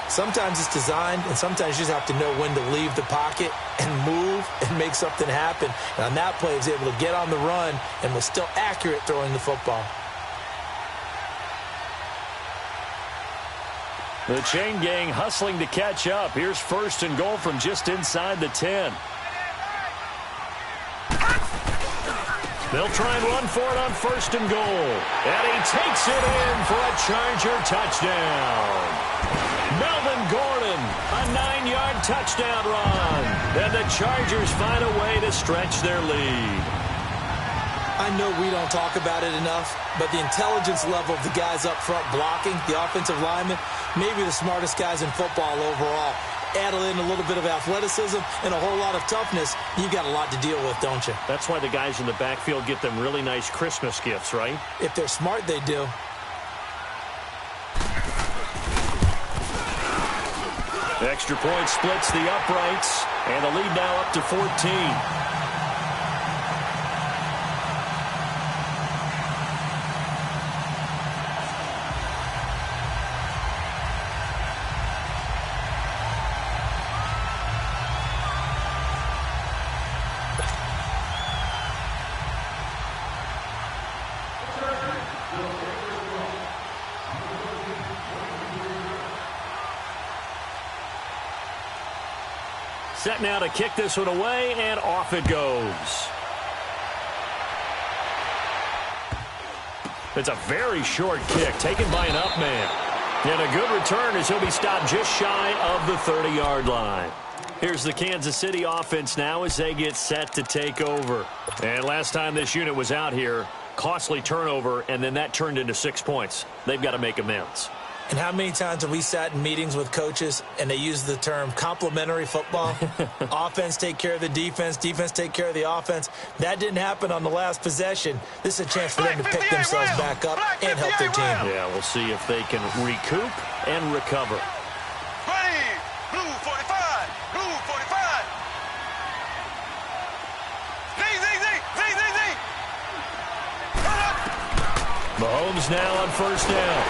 Sometimes it's designed, and sometimes you just have to know when to leave the pocket and move and make something happen. And on that play, he was able to get on the run and was still accurate throwing the football. The chain gang hustling to catch up. Here's first and goal from just inside the 10. They'll try and run for it on first and goal. And he takes it in for a Charger touchdown. Melvin Gordon, a 9-yard touchdown run. And the Chargers find a way to stretch their lead. I know we don't talk about it enough, but the intelligence level of the guys up front blocking, the offensive linemen, maybe the smartest guys in football overall. Add in a little bit of athleticism and a whole lot of toughness, you've got a lot to deal with, don't you? That's why the guys in the backfield get them really nice Christmas gifts, right? If they're smart, they do. Extra point splits the uprights, and the lead now up to 14. Set now to kick this one away, and off it goes. It's a very short kick taken by an up man. And a good return as he'll be stopped just shy of the 30-yard line. Here's the Kansas City offense now as they get set to take over. And last time this unit was out here, costly turnover, and then that turned into 6 points. They've got to make amends. And how many times have we sat in meetings with coaches and they use the term complementary football? Offense take care of the defense, defense take care of the offense. That didn't happen on the last possession. This is a chance for them to pick themselves back up and help their team. Yeah, we'll see if they can recoup and recover. Ready, blue 45, blue 45. Mahomes now on first down.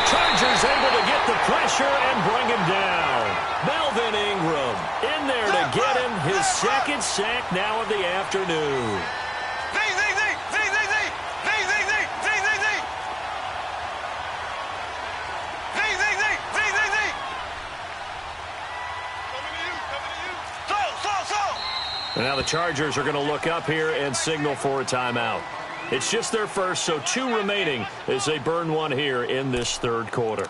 Chargers able to get the pressure and bring him down. Melvin Ingram in there to get him his second sack now of the afternoon. And now the Chargers are going to look up here and signal for a timeout. It's just their first, so 2 remaining as they burn one here in this third quarter.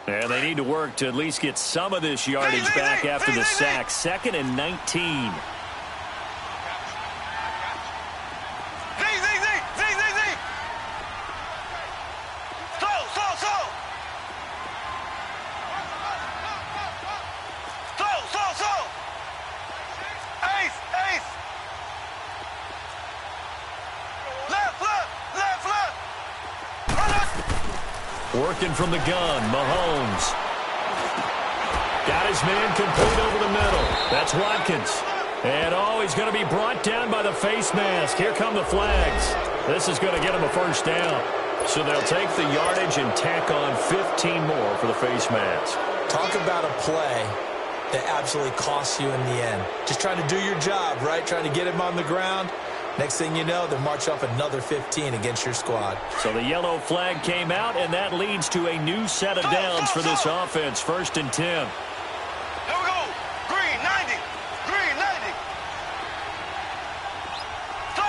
And they need to work to at least get some of this yardage back after the sack. 2nd and 19. Working from the gun, Mahomes. Got his man complete over the middle. That's Watkins. And, he's going to be brought down by the face mask. Here come the flags. This is going to get him a first down. So they'll take the yardage and tack on 15 more for the face mask. Talk about a play that absolutely costs you in the end. Just trying to do your job, right? Trying to get him on the ground. Next thing you know, they'll march off another 15 against your squad. So the yellow flag came out, and that leads to a new set of downs for this offense. 1st and 10. Here we go. Green 90. Green 90. So.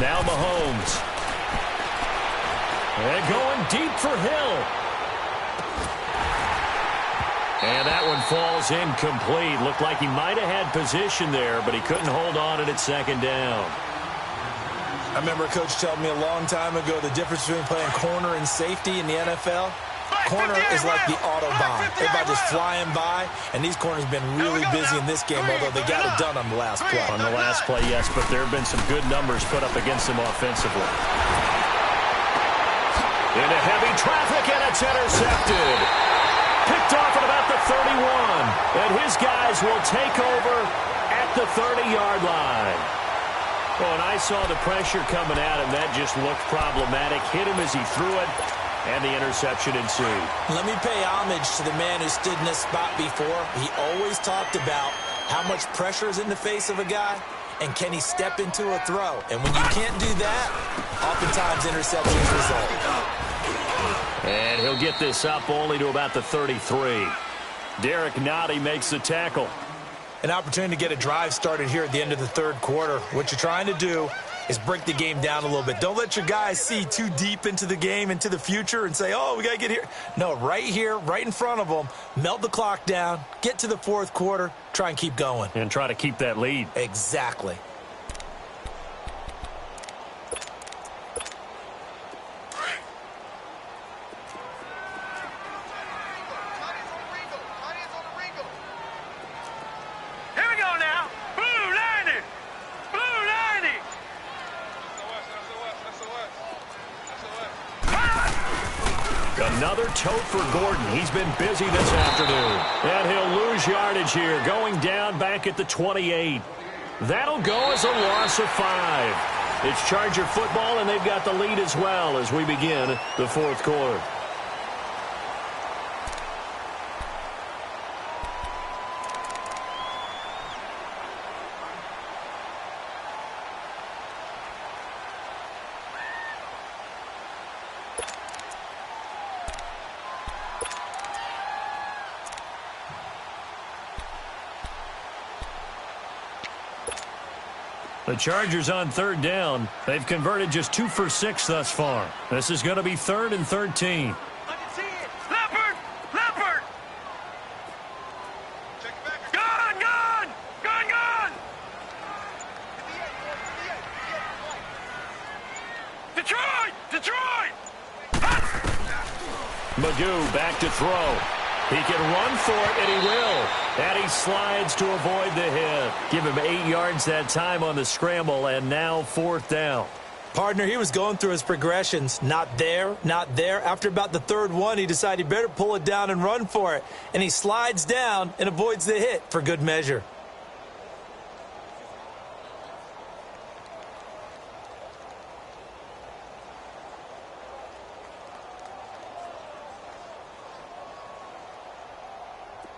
Now Mahomes. And going deep for Hill. And that one falls incomplete. Looked like he might have had position there, but he couldn't hold on at 2nd down. I remember a coach telling me a long time ago the difference between playing corner and safety in the NFL. Corner is like the Autobahn. Everybody just flying by, and these corners have been really busy in this game, although they got it done on the last play. On the last play, yes, but there have been some good numbers put up against them offensively. Into heavy traffic, and it's intercepted. Picked off at about the 31, and his guys will take over at the 30-yard line. Well, and I saw the pressure coming at him. That just looked problematic. Hit him as he threw it, and the interception ensued. Let me pay homage to the man who stood in this spot before. He always talked about how much pressure is in the face of a guy, and can he step into a throw. And when you can't do that, oftentimes interceptions result. And he'll get this up only to about the 33. Derek Nottie makes the tackle. An opportunity to get a drive started here at the end of the third quarter. What you're trying to do is break the game down a little bit. Don't let your guys see too deep into the game, into the future, and say, oh, we got to get here. No, right here, right in front of them, melt the clock down, get to the fourth quarter, try and keep going. And try to keep that lead. Exactly. Another tote for Gordon. He's been busy this afternoon. And he'll lose yardage here, going down back at the 28. That'll go as a loss of 5. It's Charger football, and they've got the lead as well as we begin the fourth quarter. The Chargers on third down. They've converted just 2 for 6 thus far. This is going to be 3rd and 13. I can see it. Leopard! Leopard! Check it back. Gone! Gone! Gone! Gone! Detroit! Detroit! Magoo back to throw. He can run for it, and he will. And he slides to avoid the hit. Give him 8 yards that time on the scramble, and now 4th down. Partner, he was going through his progressions. Not there, not there. After about the 3rd one, he decided he better pull it down and run for it. And he slides down and avoids the hit for good measure.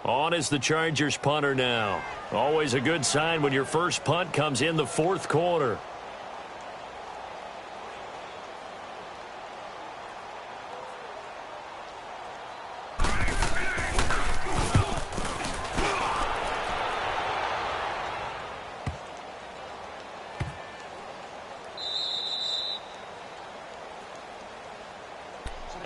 On is the Chargers punter now. Always a good sign when your first punt comes in the fourth quarter.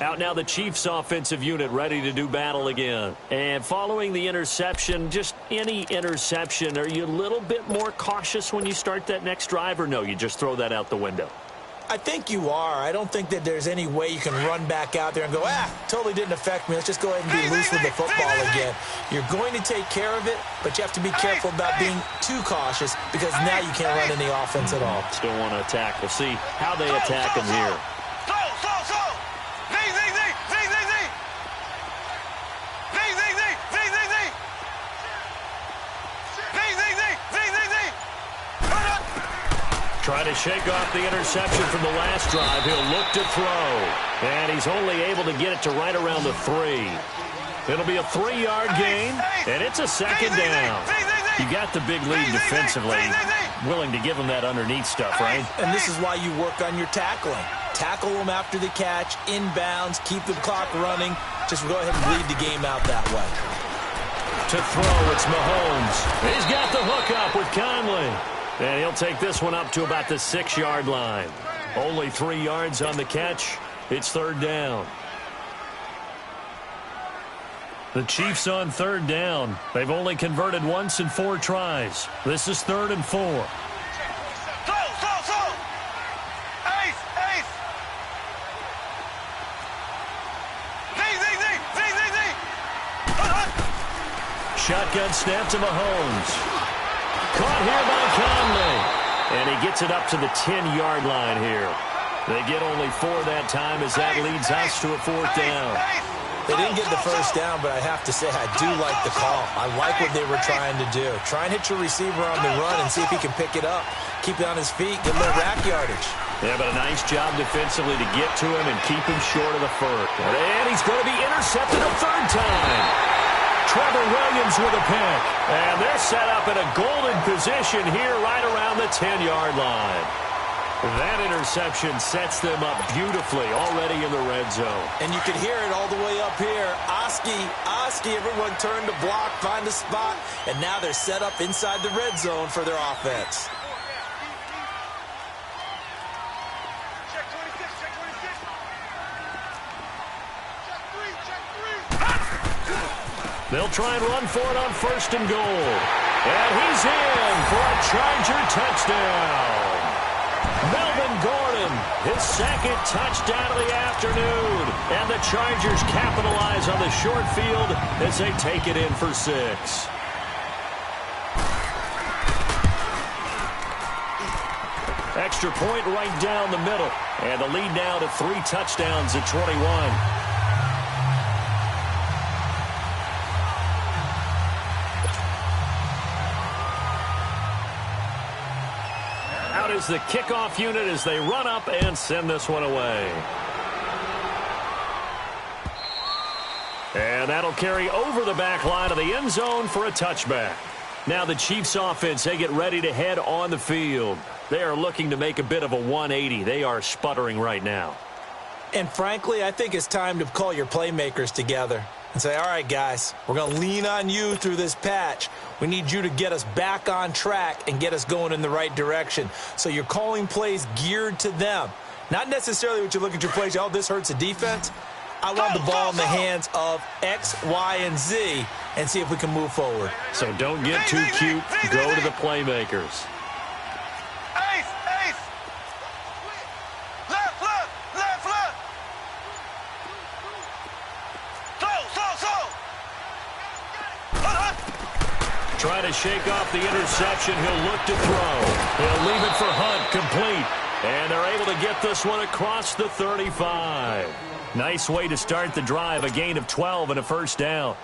Out now the Chiefs offensive unit ready to do battle again. And following the interception, just any interception, are you a little bit more cautious when you start that next drive, or no, you just throw that out the window? I think you are. I don't think that there's any way you can run back out there and go, totally didn't affect me. Let's just go ahead and be loose with the football again. You're going to take care of it, but you have to be careful about being too cautious because now you can't run any offense at all. Still want to attack. We'll see how they attack him here. Try to shake off the interception from the last drive. He'll look to throw. And he's only able to get it to right around the 3. It'll be a 3-yard gain, and it's a 2nd down. You got the big lead defensively. Willing to give him that underneath stuff, right? And this is why you work on your tackling. Tackle them after the catch, inbounds, keep the clock running. Just go ahead and bleed the game out that way. To throw, it's Mahomes. He's got the hook up with Conley. And he'll take this one up to about the 6-yard line. Only 3 yards on the catch. It's 3rd down. The Chiefs on 3rd down. They've only converted once in 4 tries. This is 3rd and 4. shotgun snap to Mahomes. Caught here by Conley. And he gets it up to the 10-yard line here. They get only 4 that time as that leads us to a 4th down. They didn't get the first down, but I have to say I do like the call. I like what they were trying to do. Try and hit your receiver on the run and see if he can pick it up. Keep it on his feet, get a little rack yardage. Yeah, but a nice job defensively to get to him and keep him short of the first. And he's going to be intercepted a 3rd time. Trevor Williams with a pick. And they're set up in a golden position here right around the 10-yard line. That interception sets them up beautifully already in the red zone. And you can hear it all the way up here. Oski, everyone turned to block, find a spot, and now they're set up inside the red zone for their offense. Check 26, check 26. Check 3, check 3. They'll try and run for it on 1st and goal. And he's in for a Charger touchdown. Melvin Gordon, his 2nd touchdown of the afternoon. And the Chargers capitalize on the short field as they take it in for 6. Extra point right down the middle. And the lead now to 3 touchdowns at 21. Is the kickoff unit as they run up and send this one away. And that'll carry over the back line of the end zone for a touchback. Now the Chiefs offense, they get ready to head on the field. They are looking to make a bit of a 180. They are sputtering right now. And frankly, I think it's time to call your playmakers together and say, all right, guys, we're going to lean on you through this patch. We need you to get us back on track and get us going in the right direction. So you're calling plays geared to them. Not necessarily what you look at your plays, oh, this hurts the defense. I want the ball in the hands of X, Y, and Z and see if we can move forward. So don't get too cute. Go to the playmakers. Trying to shake off the interception. He'll look to throw. He'll leave it for Hunt, complete. And they're able to get this one across the 35. Nice way to start the drive. A gain of 12 and a 1st down.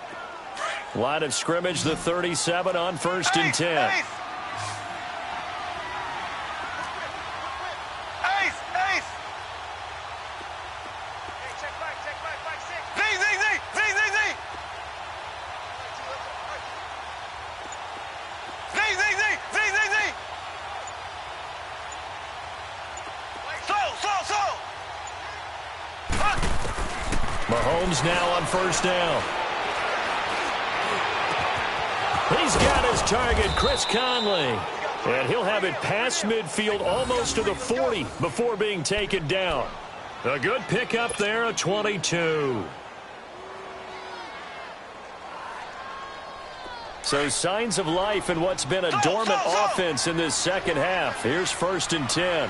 Line of scrimmage, the 37 on 1st and 10. Mahomes now on 1st down. He's got his target, Chris Conley. And he'll have it past midfield almost to the 40 before being taken down. A good pickup there, a 22. So signs of life in what's been a dormant offense in this 2nd half. Here's 1st and 10.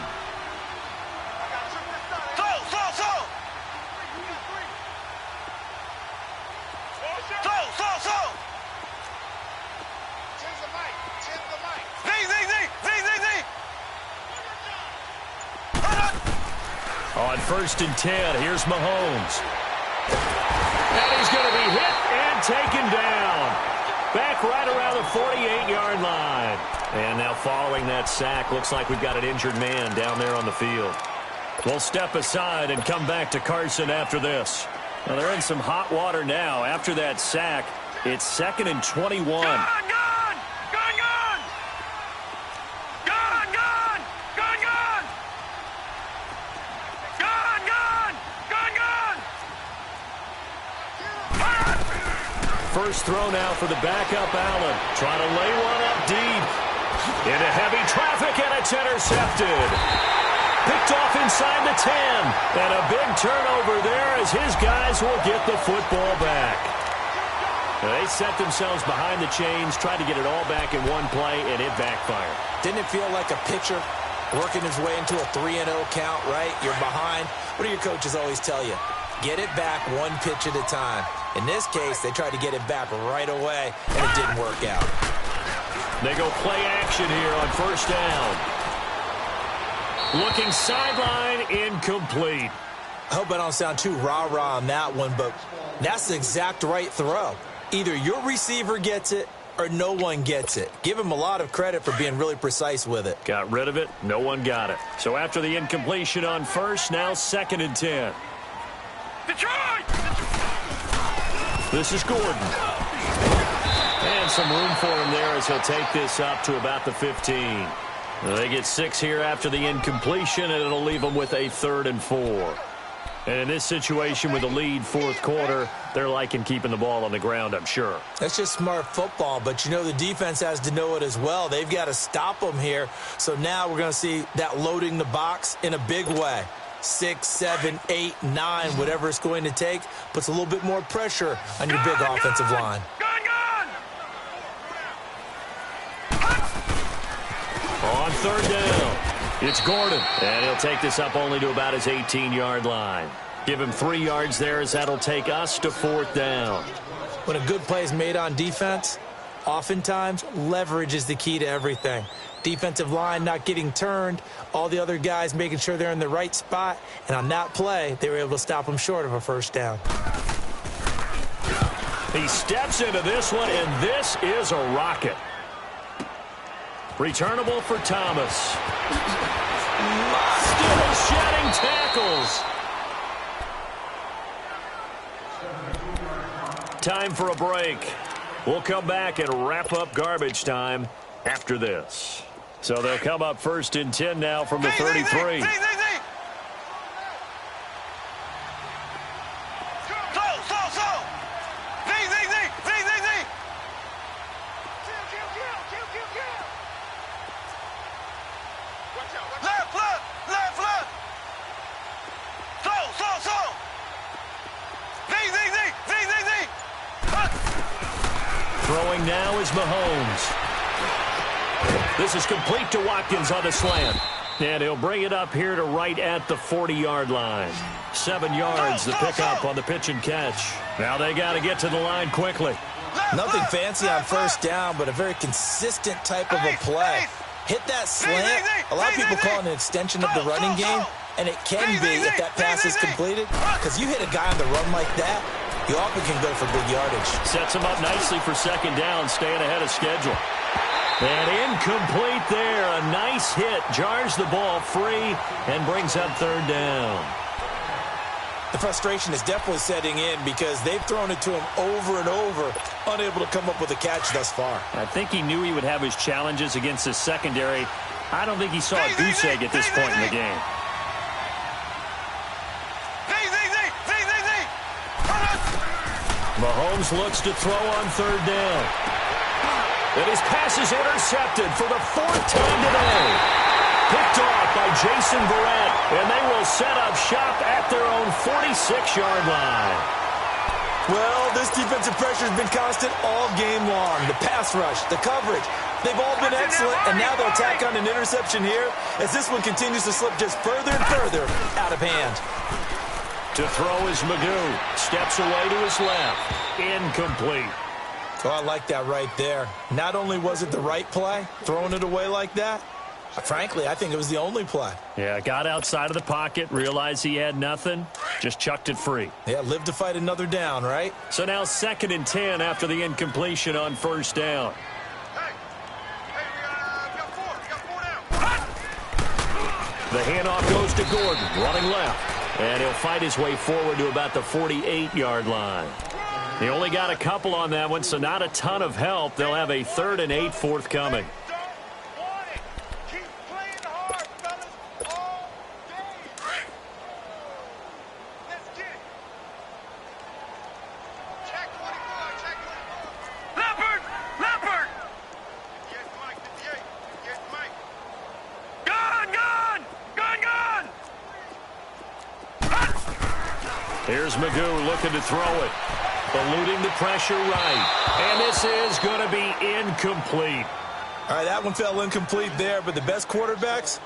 On 1st and 10, here's Mahomes. And he's going to be hit and taken down. Back right around the 48-yard line. And now following that sack, looks like we've got an injured man down there on the field. We'll step aside and come back to Carson after this. Now they're in some hot water now. After that sack, it's 2nd and 21. First throw now for the backup Allen. Trying to lay one up deep. Into heavy traffic, and it's intercepted. Picked off inside the 10. And a big turnover there as his guys will get the football back. They set themselves behind the chains, tried to get it all back in one play, and it backfired. Didn't it feel like a pitcher working his way into a 3-0 count, right? You're behind. What do your coaches always tell you? Get it back one pitch at a time. In this case, they tried to get it back right away, and it didn't work out. They go play action here on first down. Looking sideline, incomplete. I hope I don't sound too rah-rah on that one, but that's the exact right throw. Either your receiver gets it or no one gets it. Give him a lot of credit for being really precise with it. Got rid of it. No one got it. So after the incompletion on first, now 2nd and 10. Detroit! This is Gordon. And some room for him there as he'll take this up to about the 15. They get 6 here after the incompletion, and it'll leave them with a 3rd and 4. And in this situation with the lead 4th quarter, they're liking keeping the ball on the ground, I'm sure. That's just smart football, but you know the defense has to know it as well. They've got to stop them here. So now we're going to see that loading the box in a big way. 6, 7, 8, 9, whatever it's going to take, puts a little bit more pressure on your big offensive line. On 3rd down, it's Gordon, and he'll take this up only to about his 18-yard line. Give him 3 yards there as that'll take us to 4th down. When a good play is made on defense, oftentimes leverage is the key to everything. Defensive line not getting turned, all the other guys making sure they're in the right spot, and on that play, they were able to stop them short of a 1st down. He steps into this one, and this is a rocket. Returnable for Thomas. Still shedding tackles. Time for a break. We'll come back and wrap up garbage time after this. So they'll come up 1st and 10 now from the 33. Throwing now is Mahomes. This is complete to Watkins on the slant. And he'll bring it up here to right at the 40-yard line. 7 yards, the pickup on the pitch and catch. Now they got to get to the line quickly. Nothing fancy on 1st down, but a very consistent type of a play. Hit that slant. A lot of people call it an extension of the running game, and it can be if that pass is completed. Because you hit a guy on the run like that, you often can go for big yardage. Sets him up nicely for 2nd down, staying ahead of schedule. And incomplete there. A nice hit. Jars the ball free and brings up 3rd down. The frustration is definitely setting in because they've thrown it to him over and over, unable to come up with a catch thus far. I think he knew he would have his challenges against his secondary. I don't think he saw a goose egg at this point in the game. Mahomes looks to throw on 3rd down. And his pass is intercepted for the 4th time today. Picked off by Jason Verrett, and they will set up shop at their own 46-yard line. Well, this defensive pressure has been constant all game long. The pass rush, the coverage, they've all been excellent, and now they'll tack on an interception here as this one continues to slip just further and further out of hand. To throw is Magoo. Steps away to his left. Incomplete. Oh, I like that right there. Not only was it the right play, throwing it away like that, frankly, I think it was the only play. Yeah, got outside of the pocket, realized he had nothing, just chucked it free. Yeah, live to fight another down, right? So now 2nd and 10 after the incompletion on 1st down. The handoff goes to Gordon, running left. And he'll fight his way forward to about the 48-yard line. He only got a couple on that one, so not a ton of help. They'll have a 3rd and 8 forthcoming. Here's Magoo looking to throw it. Eluding the pressure right. And this is going to be incomplete. All right, that one fell incomplete there, but the best quarterbacks,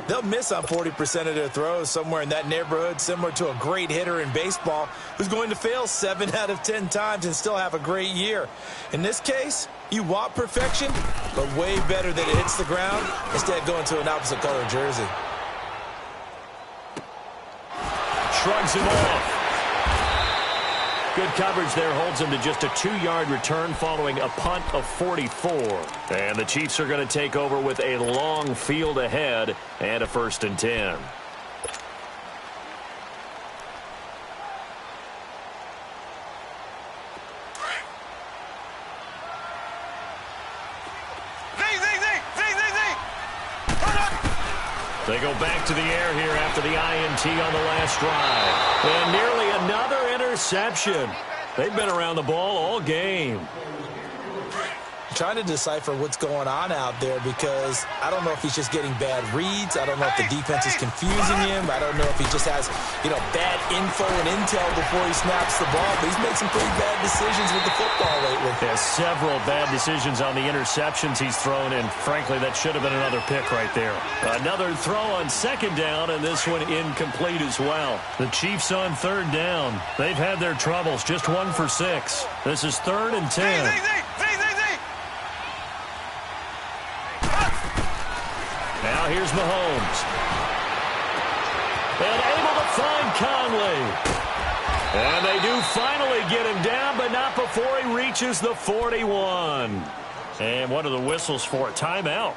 they'll miss on 40% of their throws, somewhere in that neighborhood, similar to a great hitter in baseball who's going to fail 7 out of 10 times and still have a great year. In this case, you want perfection, but way better that it hits the ground instead of going to an opposite color jersey. Shrugs him off. Good coverage there, holds him to just a 2-yard return following a punt of 44. And the Chiefs are going to take over with a long field ahead and a 1st and 10. They go back to the air here after the INT on the last drive. And nearly another interception. They've been around the ball all game. Trying to decipher what's going on out there because I don't know if he's just getting bad reads. I don't know if the defense is confusing him. I don't know if he just has, bad info and intel before he snaps the ball. But he's made some pretty bad decisions with the football lately. Yeah, several bad decisions on the interceptions he's thrown, and frankly, that should have been another pick right there. Another throw on 2nd down, and this one incomplete as well. The Chiefs on 3rd down. They've had their troubles, just 1 for 6. This is 3rd and 10. Now here's Mahomes. And able to find Conley. And they do finally get him down, but not before he reaches the 41. And what are the whistles for? Timeout.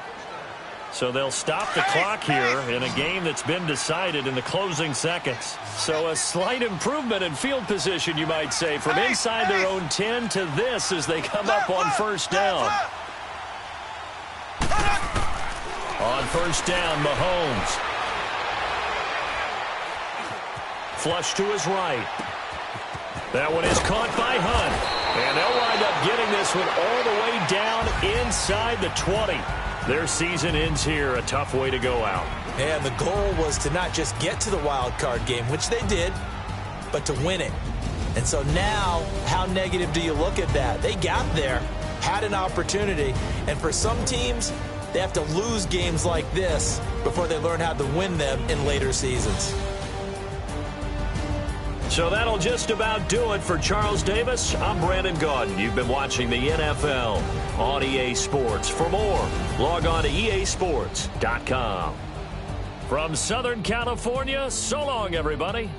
So they'll stop the clock here in a game that's been decided in the closing seconds. So a slight improvement in field position, you might say, from inside their own 10 to this as they come up on 1st down. On 1st down, Mahomes. Flush to his right. That one is caught by Hunt. And they'll wind up getting this one all the way down inside the 20. Their season ends here, a tough way to go out. And the goal was to not just get to the wild card game, which they did, but to win it. And so now, how negative do you look at that? They got there, had an opportunity, and for some teams, they have to lose games like this before they learn how to win them in later seasons. So that'll just about do it for Charles Davis. I'm Brandon Gaudin. You've been watching the NFL on EA Sports. For more, log on to easports.com. From Southern California, so long, everybody.